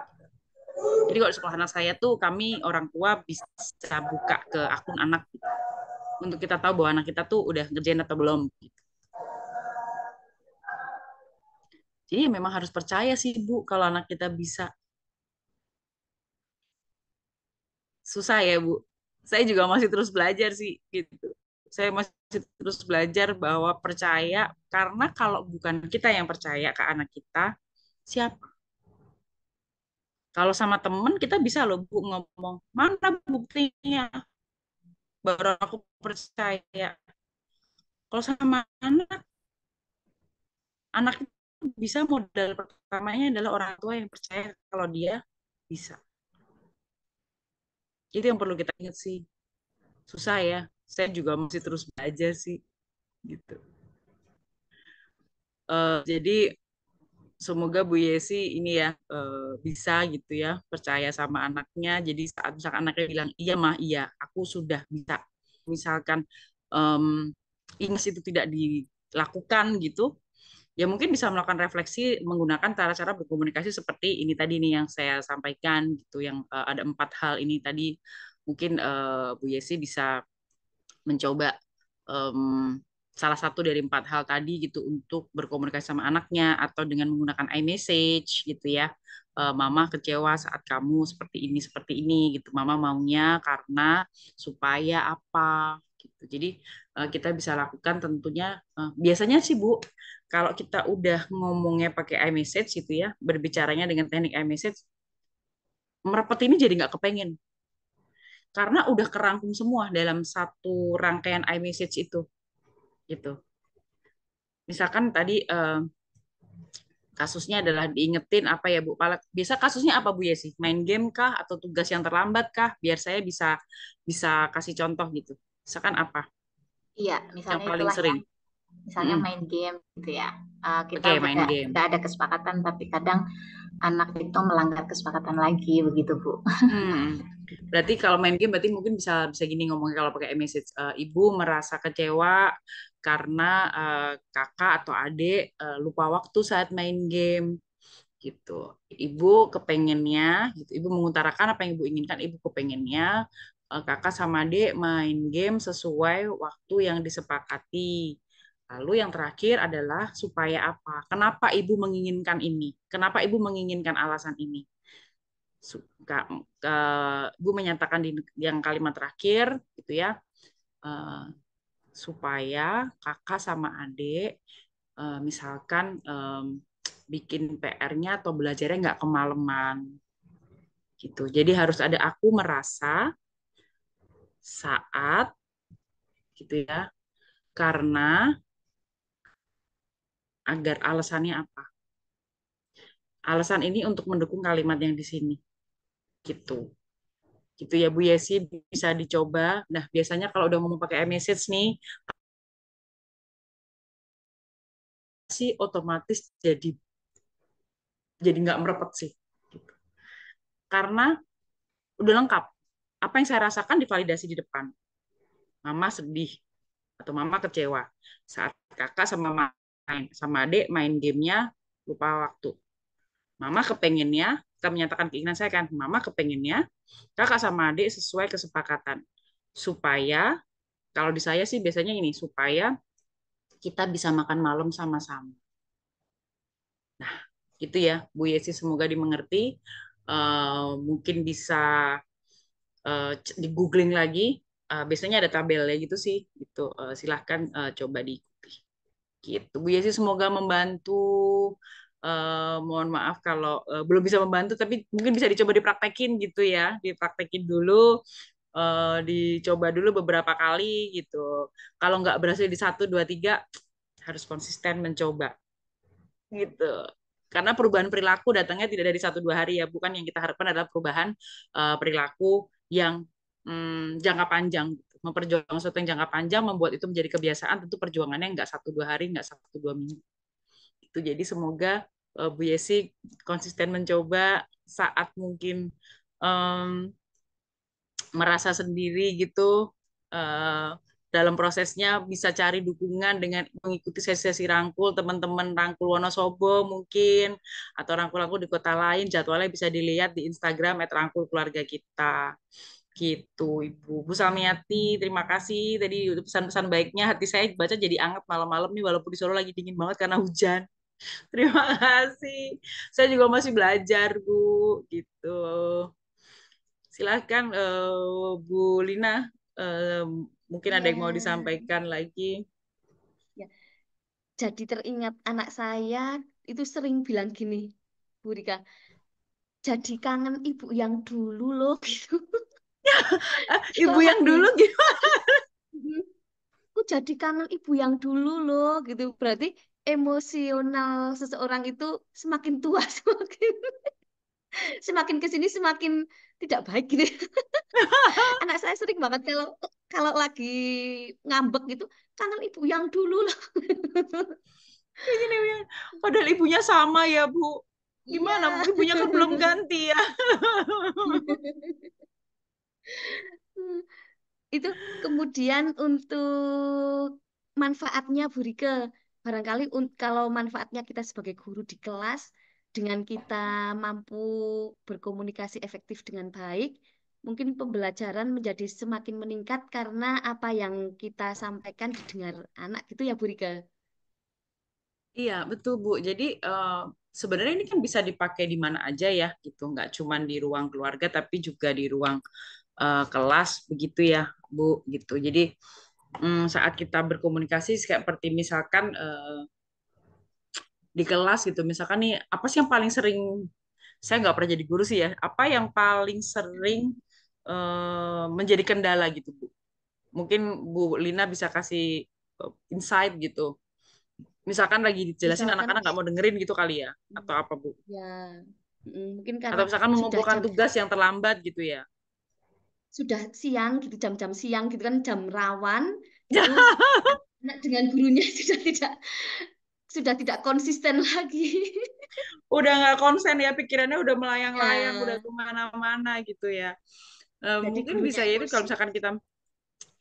S3: Jadi kalau di sekolah anak saya tuh kami orang tua bisa buka ke akun anak gitu, untuk kita tahu bahwa anak kita tuh udah ngerjain atau belum. Gitu. Jadi ya memang harus percaya sih Bu kalau anak kita bisa. Susah ya Bu. Saya juga masih terus belajar sih gitu. Saya masih terus belajar bahwa percaya, karena kalau bukan kita yang percaya ke anak kita, siapa? Kalau sama temen kita bisa loh Bu ngomong, mana buktinya baru aku percaya. Kalau sama anak itu bisa, modal pertamanya adalah orang tua yang percaya kalau dia bisa. Itu yang perlu kita ingat sih. Susah ya. Saya juga masih terus belajar sih gitu. Jadi semoga Bu Yesi ini ya bisa gitu ya percaya sama anaknya. Jadi saat misalkan anaknya bilang iya mah iya, aku sudah bisa. Misalkan um, ingat itu tidak dilakukan gitu, ya mungkin bisa melakukan refleksi menggunakan cara-cara berkomunikasi seperti ini tadi nih yang saya sampaikan gitu, yang ada 4 hal ini tadi. Mungkin Bu Yesi bisa mencoba um, salah satu dari 4 hal tadi gitu untuk berkomunikasi sama anaknya atau dengan menggunakan iMessage gitu ya. Mama kecewa saat kamu seperti ini gitu. Mama maunya karena supaya apa gitu. Jadi kita bisa lakukan tentunya biasanya sih Bu, kalau kita udah ngomongnya pakai iMessage gitu ya, berbicaranya dengan teknik iMessage, merepet ini jadi nggak kepengen karena udah kerangkum semua dalam satu rangkaian iMessage itu gitu. Misalkan tadi kasusnya adalah diingetin apa ya Bu? Biasa kasusnya apa Bu Yesi? Main game kah atau tugas yang terlambat kah? Biar saya bisa bisa kasih contoh gitu. Misalkan apa
S6: Iya,
S3: yang
S6: misalnya
S3: paling
S6: itulah
S3: sering?
S6: yang misalnya
S3: Mm-mm.
S6: main game gitu ya. Kita
S3: Oke, main game.
S6: udah ada kesepakatan tapi kadang anak itu melanggar kesepakatan lagi begitu Bu.
S3: Hmm. Berarti kalau main game berarti mungkin bisa bisa gini ngomongnya kalau pakai message. Ibu merasa kecewa karena kakak atau adik lupa waktu saat main game gitu. Ibu kepengennya gitu. Ibu mengutarakan apa yang ibu inginkan. Ibu kepengennya kakak sama adik main game sesuai waktu yang disepakati. Lalu yang terakhir adalah supaya apa? Kenapa ibu menginginkan ini? Kenapa ibu menginginkan alasan ini? Suka, ibu menyatakan di yang kalimat terakhir gitu ya, eh, supaya kakak sama adik misalkan bikin PR-nya atau belajarnya nggak kemalaman gitu. Jadi harus ada aku merasa saat gitu ya, karena agar alasannya apa? Alasan ini untuk mendukung kalimat yang di sini gitu. Gitu ya Bu Yesi, bisa dicoba. Nah, biasanya kalau udah ngomong pakai iMessage nih, sih otomatis jadi nggak merepet sih. Gitu. Karena udah lengkap. Apa yang saya rasakan divalidasi di depan. Mama sedih atau mama kecewa saat kakak sama adik main gamenya lupa waktu. Mama kepengennya, kita menyatakan keinginan saya kan, mama kepengennya kakak sama adik sesuai kesepakatan. Supaya, kalau di saya sih biasanya ini, supaya kita bisa makan malam sama-sama. Nah, gitu ya, Bu Yesi, semoga dimengerti. Mungkin bisa di googling lagi. Biasanya ada tabelnya gitu sih. Gitu. Silahkan coba diikuti. Gitu. Bu Yesi semoga membantu. Mohon maaf kalau belum bisa membantu, tapi mungkin bisa dicoba dipraktekin gitu ya. Dipraktekin dulu, dicoba dulu beberapa kali gitu. Kalau nggak berhasil di 1, 2, 3, harus konsisten mencoba gitu. Karena perubahan perilaku datangnya tidak dari 1, 2 hari ya, bukan yang kita harapkan adalah perubahan perilaku yang jangka panjang. Gitu. Memperjuangkan sesuatu yang jangka panjang, membuat itu menjadi kebiasaan, tentu perjuangannya nggak 1, 2 hari, nggak 1, 2 minggu. Itu jadi semoga Bu Yesi konsisten mencoba saat mungkin em, merasa sendiri gitu eh, dalam prosesnya bisa cari dukungan dengan mengikuti sesi-sesi rangkul teman-teman rangkul Wonosobo mungkin atau rangkul-rangkul di kota lain jadwalnya bisa dilihat di Instagram @rangkul keluarga kita gitu Ibu. Bu Salmiati, terima kasih tadi untuk pesan-pesan baiknya, hati saya baca jadi anget malam-malam nih walaupun di Solo lagi dingin banget karena hujan. Terima kasih. Saya juga masih belajar, Bu, gitu. Silahkan Bu Lina, eh, mungkin ada
S5: Iya,
S3: yang mau disampaikan lagi.
S5: ya. Jadi teringat anak saya itu sering bilang gini, Bu Rika, jadi kangen ibu yang dulu loh gitu.
S3: Ibu yang dulu
S5: Soalnya,
S3: gimana?
S5: "Mhm, aku jadi kangen ibu yang dulu loh gitu. Berarti emosional seseorang itu semakin tua, semakin kesini semakin tidak baik gitu. Anak saya sering banget kalau kalau lagi ngambek gitu, kangen ibu yang dulu loh.
S3: Kayak gini, ya. Padahal ibunya sama ya, Bu. Gimana?
S5: Iya.
S3: Ibunya kan belum ganti ya.
S5: Itu kemudian untuk manfaatnya Bu Rike, barangkali kalau manfaatnya kita sebagai guru di kelas, dengan kita mampu berkomunikasi efektif dengan baik, mungkin pembelajaran menjadi semakin meningkat karena apa yang kita sampaikan didengar anak gitu ya Bu Rika.
S3: Iya, betul Bu. Jadi sebenarnya ini kan bisa dipakai di mana aja ya, gitu. Nggak cuma di ruang keluarga, tapi juga di ruang kelas, begitu ya, Bu. Gitu. Jadi saat kita berkomunikasi, seperti misalkan di kelas gitu, misalkan nih, apa sih yang paling sering, saya nggak pernah jadi guru sih ya, apa yang paling sering menjadi kendala gitu, Bu? Mungkin Bu Lina bisa kasih insight gitu. Misalkan lagi dijelasin
S5: Misalkan
S3: anak-anak nggak mau dengerin gitu kali ya, atau apa Bu?
S5: ya mungkin karena
S3: Atau misalkan
S5: sudah
S3: mengumpulkan
S5: jam
S3: tugas yang terlambat gitu ya.
S5: sudah siang gitu jam-jam siang gitu kan jam rawan itu anak dengan gurunya sudah tidak konsisten lagi.
S3: Udah nggak konsen ya, pikirannya udah melayang-layang, udah
S5: Ya,
S3: kemana-mana gitu ya.
S5: jadi
S3: Mungkin
S5: gurunya
S3: bisa ya itu
S5: emosi.
S3: kalau misalkan kita,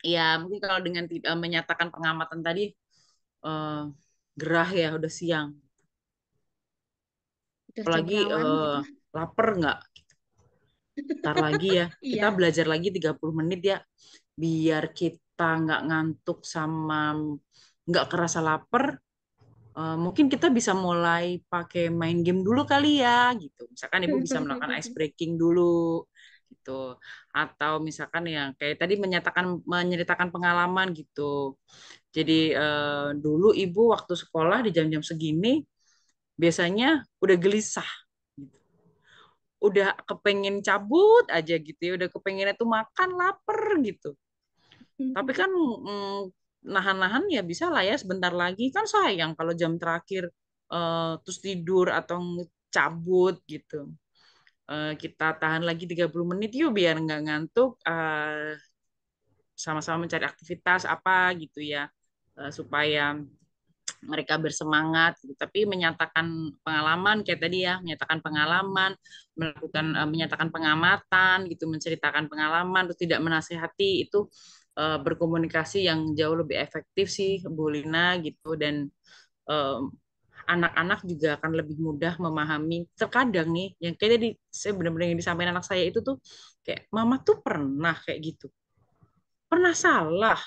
S3: ya mungkin kalau dengan menyatakan pengamatan tadi, eh, gerah ya, udah siang.
S5: Udah jam
S3: Apalagi
S5: rawan gitu.
S3: lapar nggak? Ntar lagi ya, kita
S5: Iya.
S3: belajar lagi 30 menit ya, biar kita nggak ngantuk sama nggak kerasa lapar. Mungkin kita bisa mulai pakai main game dulu kali ya, gitu. Misalkan ibu bisa melakukan ice breaking dulu, gitu. Atau misalkan yang kayak tadi menceritakan pengalaman gitu. Jadi dulu ibu waktu sekolah di jam-jam segini biasanya udah gelisah, gitu. Udah kepengen cabut aja gitu ya, udah kepengen itu makan lapar gitu. Tapi kan nahan-nahan ya bisa lah ya sebentar lagi kan sayang kalau jam terakhir terus tidur atau cabut gitu. Kita tahan lagi 30 menit yuk biar nggak ngantuk, sama-sama mencari aktivitas apa gitu ya, supaya mereka bersemangat gitu. Tapi menyatakan pengalaman kayak tadi ya, menyatakan pengalaman, menyatakan pengamatan gitu, menceritakan pengalaman, terus tidak menasehati itu berkomunikasi yang jauh lebih efektif sih Bu Lina gitu. Dan eh, anak-anak juga akan lebih mudah memahami. Terkadang nih yang kayak tadi saya benar-benar yang disampaikan anak saya itu tuh kayak mama tuh pernah kayak gitu, pernah salah.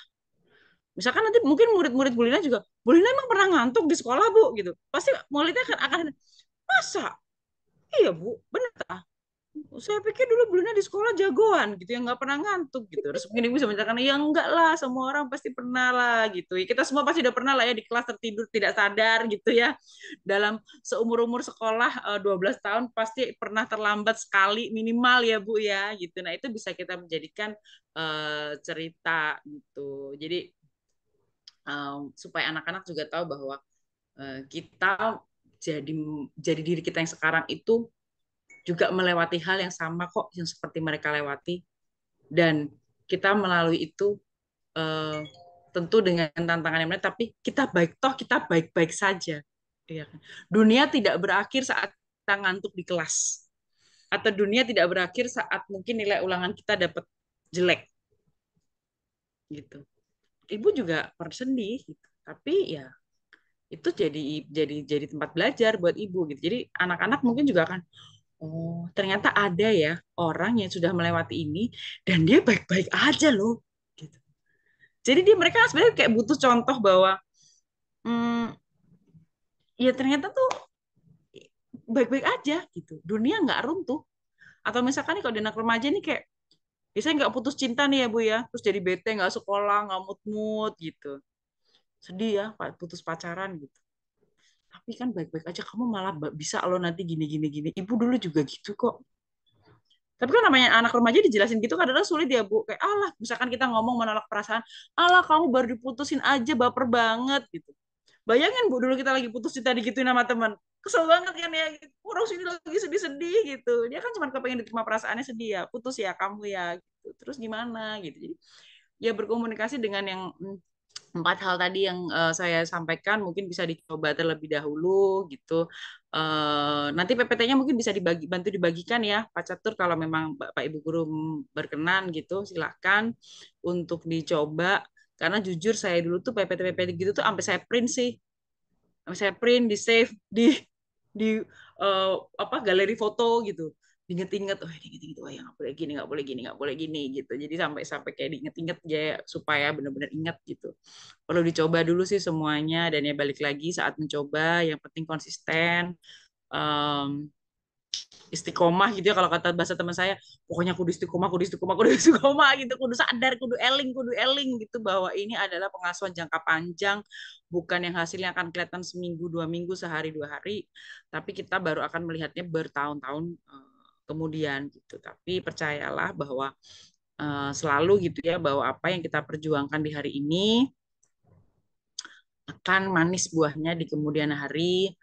S3: Misalkan nanti mungkin murid-murid Bu Lina juga, Bu Lina emang pernah ngantuk di sekolah Bu gitu. Pasti muridnya akan masa? Iya Bu, benar. Saya pikir dulu Bu Lina di sekolah jagoan gitu, yang nggak pernah ngantuk gitu. Terus mungkin ibu bisa menceritakan, ya enggak lah, semua orang pasti pernah lah gitu. Ya, kita semua pasti udah pernah lah ya di kelas tertidur tidak sadar gitu ya. Dalam seumur-umur sekolah 12 tahun pasti pernah terlambat sekali minimal ya Bu ya gitu. Nah itu bisa kita menjadikan cerita gitu. Jadi supaya anak-anak juga tahu bahwa kita jadi jadi diri kita yang sekarang itu juga melewati hal yang sama kok yang seperti mereka lewati, dan kita melalui itu eh, tentu dengan tantangan yang lain, tapi kita baik toh kita baik-baik saja, ya kan? Dunia tidak berakhir saat kita ngantuk di kelas, atau dunia tidak berakhir saat mungkin nilai ulangan kita dapat jelek gitu. Ibu juga pernah sedih gitu. Tapi ya itu jadi tempat belajar buat ibu gitu. Jadi anak-anak mungkin juga akan, oh ternyata ada ya orang yang sudah melewati ini dan dia baik-baik aja loh gitu. Jadi mereka sebenarnya kayak butuh contoh bahwa hmm, ya ternyata tuh baik-baik aja gitu. Dunia nggak runtuh. Atau misalkan nih kalau di anak remaja nih kayak biasanya nggak putus cinta nih ya Bu ya, terus jadi bete nggak sekolah nggak mood gitu, sedih ya putus pacaran gitu. Tapi kan baik-baik aja, kamu malah bisa lo nanti gini gini gini. Ibu dulu juga gitu kok. Tapi kan namanya anak remaja dijelasin gitu kadang-kadang sulit ya Bu. Kayak alah, misalkan kita ngomong menolak perasaan, alah kamu baru diputusin aja baper banget gitu. Bayangin Bu, dulu kita lagi putus cinta digituin sama teman. Kesel banget kan ya, orang sini lagi sedih-sedih gitu. Dia kan cuma kepengen diterima perasaannya sedih ya, putus ya kamu ya gitu. Terus gimana gitu. Jadi ya berkomunikasi dengan yang empat hal tadi yang saya sampaikan mungkin bisa dicoba terlebih dahulu gitu. Nanti PPT-nya mungkin bisa bantu dibagikan ya Pak Catur, kalau memang Bapak Ibu guru berkenan gitu silakan untuk dicoba, karena jujur saya dulu tuh PPT-PPT gitu tuh sampai saya print sih, sampai saya print di save di apa galeri foto gitu. diinget-inget, oh diinget-inget, oh ya nggak boleh gini, nggak boleh gini, nggak boleh gini gitu. Jadi sampai kayak diinget-inget ya supaya benar-benar ingat gitu. Perlu dicoba dulu sih semuanya, dan ya balik lagi saat mencoba yang penting konsisten, um, istiqomah gitu ya, kalau kata bahasa teman saya, pokoknya kudu istiqomah, kudu istiqomah, kudu istiqomah gitu, kudu sadar, kudu eling gitu bahwa ini adalah pengasuhan jangka panjang, bukan yang hasilnya akan kelihatan seminggu, 2 minggu, sehari, 2 hari, tapi kita baru akan melihatnya bertahun-tahun kemudian gitu. Tapi percayalah bahwa selalu gitu ya, bahwa apa yang kita perjuangkan di hari ini akan manis buahnya di kemudian hari.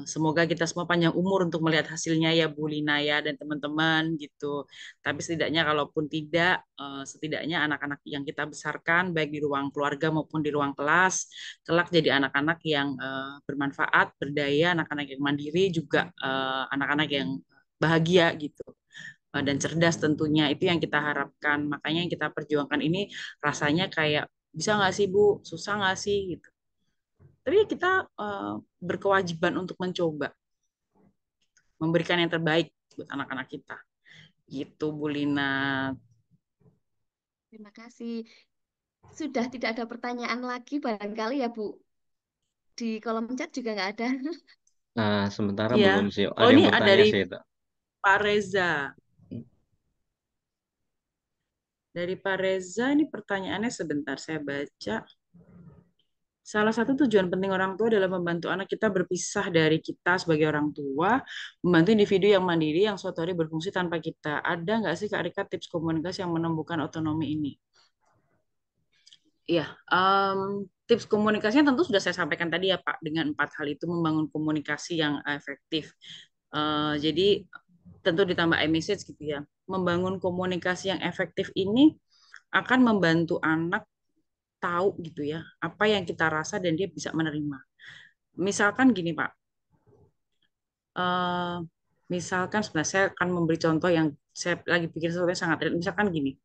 S3: Semoga kita semua panjang umur untuk melihat hasilnya ya Bu Lina ya dan teman-teman gitu. Tapi setidaknya kalaupun tidak, setidaknya anak-anak yang kita besarkan baik di ruang keluarga maupun di ruang kelas, kelak jadi anak-anak yang bermanfaat, berdaya, anak-anak yang mandiri, juga anak-anak yang bahagia gitu dan cerdas tentunya. Itu yang kita harapkan. Makanya yang kita perjuangkan ini rasanya kayak bisa nggak sih Bu, susah nggak sih gitu. Tapi kita berkewajiban untuk mencoba, memberikan yang terbaik buat anak-anak kita. Gitu Bu Lina.
S5: Terima kasih. Sudah tidak ada pertanyaan lagi barangkali ya, Bu. Di kolom chat juga nggak ada.
S1: Nah, sementara
S3: Iya.
S1: belum sih.
S3: Oh
S1: Ada
S3: ini
S1: yang bertanya
S3: dari
S1: sih itu.
S3: Pak Reza. Dari Pak Reza ini pertanyaannya, sebentar saya baca. Salah satu tujuan penting orang tua adalah membantu anak kita berpisah dari kita sebagai orang tua, membantu individu yang mandiri yang suatu hari berfungsi tanpa kita. Ada nggak sih Kak Rika tips komunikasi yang menumbuhkan otonomi ini? Iya, tips komunikasinya tentu sudah saya sampaikan tadi ya Pak, dengan 4 hal itu membangun komunikasi yang efektif. Jadi tentu ditambah iMessage gitu ya. Membangun komunikasi yang efektif ini akan membantu anak tahu gitu ya apa yang kita rasa dan dia bisa menerima. Misalkan gini Pak, eh, misalkan sebenarnya saya akan memberi contoh yang saya lagi pikir sesuatu yang sangat real. Misalkan gini,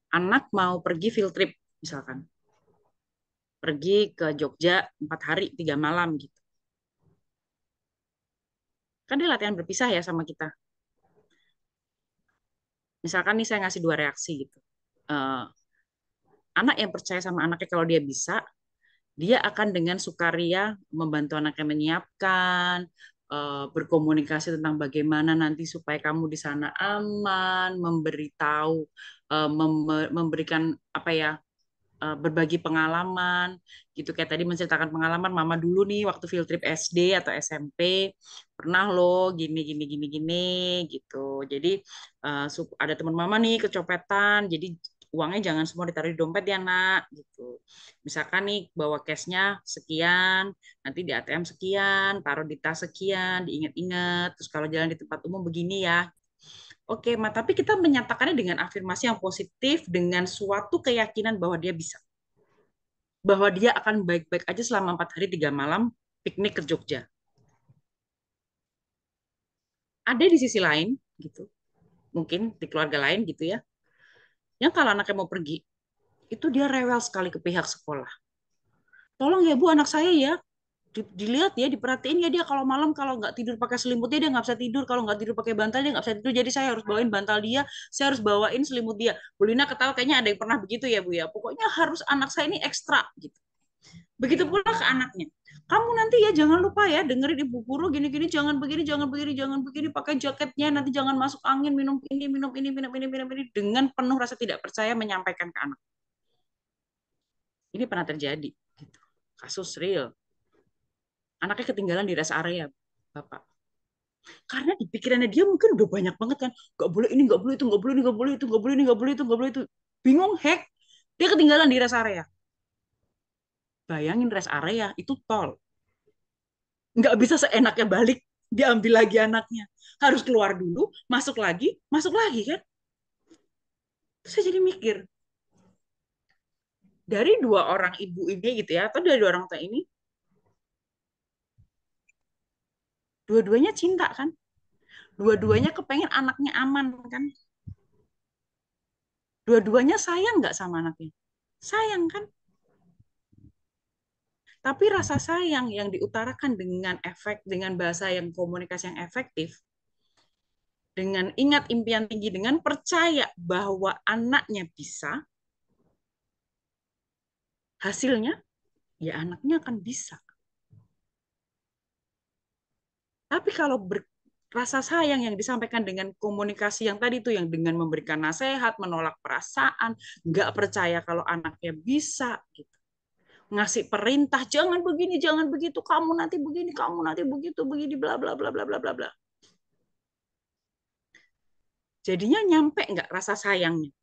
S3: anak mau pergi field trip misalkan, pergi ke Jogja 4 hari 3 malam gitu. Kan dia latihan berpisah ya sama kita. Misalkan nih saya ngasih 2 reaksi gitu. Eh, Anak yang percaya sama anaknya kalau dia bisa, dia akan dengan sukaria membantu anaknya menyiapkan, berkomunikasi tentang bagaimana nanti supaya kamu di sana aman, memberitahu, memberikan apa ya, berbagi pengalaman gitu, kayak tadi menceritakan pengalaman mama dulu nih waktu field trip SD atau SMP pernah loh gini gini gini gini gitu. Jadi ada teman mama nih kecopetan, jadi uangnya jangan semua ditaruh di dompet ya nak gitu. Misalkan nih bawa cashnya sekian, nanti di ATM sekian, taruh di tas sekian, diingat-ingat, terus kalau jalan di tempat umum begini ya. Oke, tapi kita menyatakannya dengan afirmasi yang positif, dengan suatu keyakinan bahwa dia bisa, bahwa dia akan baik-baik aja selama 4 hari 3 malam piknik ke Jogja. Ada di sisi lain, gitu, mungkin di keluarga lain gitu ya, yang kalau anaknya mau pergi, itu dia rewel sekali ke pihak sekolah. Tolong ya Bu, anak saya ya, dilihat ya, diperhatiin ya, dia kalau malam kalau nggak tidur pakai selimutnya dia nggak bisa tidur, kalau nggak tidur pakai bantal dia nggak bisa tidur, jadi saya harus bawain bantal dia, saya harus bawain selimut dia. Bu Lina ketawa, kayaknya ada yang pernah begitu ya Bu ya, pokoknya harus anak saya ini ekstra gitu. Begitu pula ke anaknya, kamu nanti ya jangan lupa ya dengerin ibu guru gini-gini, jangan begini, jangan begini, jangan begini, pakai jaketnya, nanti jangan masuk angin, minum ini, minum ini, minum ini, minum ini, dengan penuh rasa tidak percaya menyampaikan ke anak. Ini pernah terjadi, gitu. Kasus real. Anaknya ketinggalan di rest area, Bapak. Karena di pikirannya dia mungkin udah banyak banget kan, nggak boleh ini, nggak boleh itu, nggak boleh ini, nggak boleh itu, nggak boleh ini, nggak boleh itu, nggak boleh itu. Bingung, hack. Dia ketinggalan di rest area. Bayangin rest area itu tol. Nggak bisa seenaknya balik, diambil lagi anaknya. Harus keluar dulu, masuk lagi kan. Terus saya jadi mikir, dari 2 orang ibu ini gitu ya, atau dari 2 orang tua ini, dua-duanya cinta kan. Dua-duanya kepengen anaknya aman kan. Dua-duanya sayang nggak sama anaknya? Sayang kan? Tapi rasa sayang yang diutarakan dengan bahasa yang komunikasi yang efektif, dengan ingat impian tinggi, dengan percaya bahwa anaknya bisa, hasilnya ya anaknya akan bisa. Tapi kalau rasa sayang yang disampaikan dengan komunikasi yang tadi itu, yang dengan memberikan nasihat, menolak perasaan, nggak percaya kalau anaknya bisa, gitu, ngasih perintah, jangan begini, jangan begitu, kamu nanti begini, kamu nanti begitu, begini, bla bla bla bla bla bla bla. Jadinya nyampe nggak rasa sayangnya?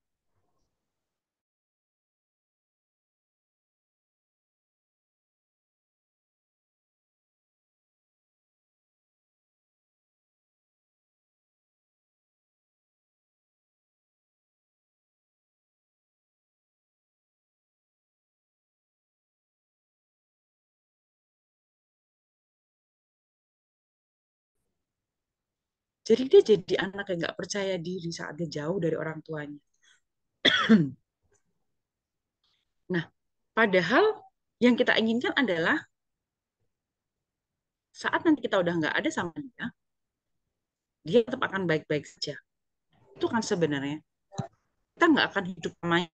S3: Jadi dia jadi anak yang nggak percaya diri saat dia jauh dari orang tuanya. Nah, padahal yang kita inginkan adalah saat nanti kita udah nggak ada sama dia tetap akan baik-baik saja. Itu kan sebenarnya kita nggak akan hidup namanya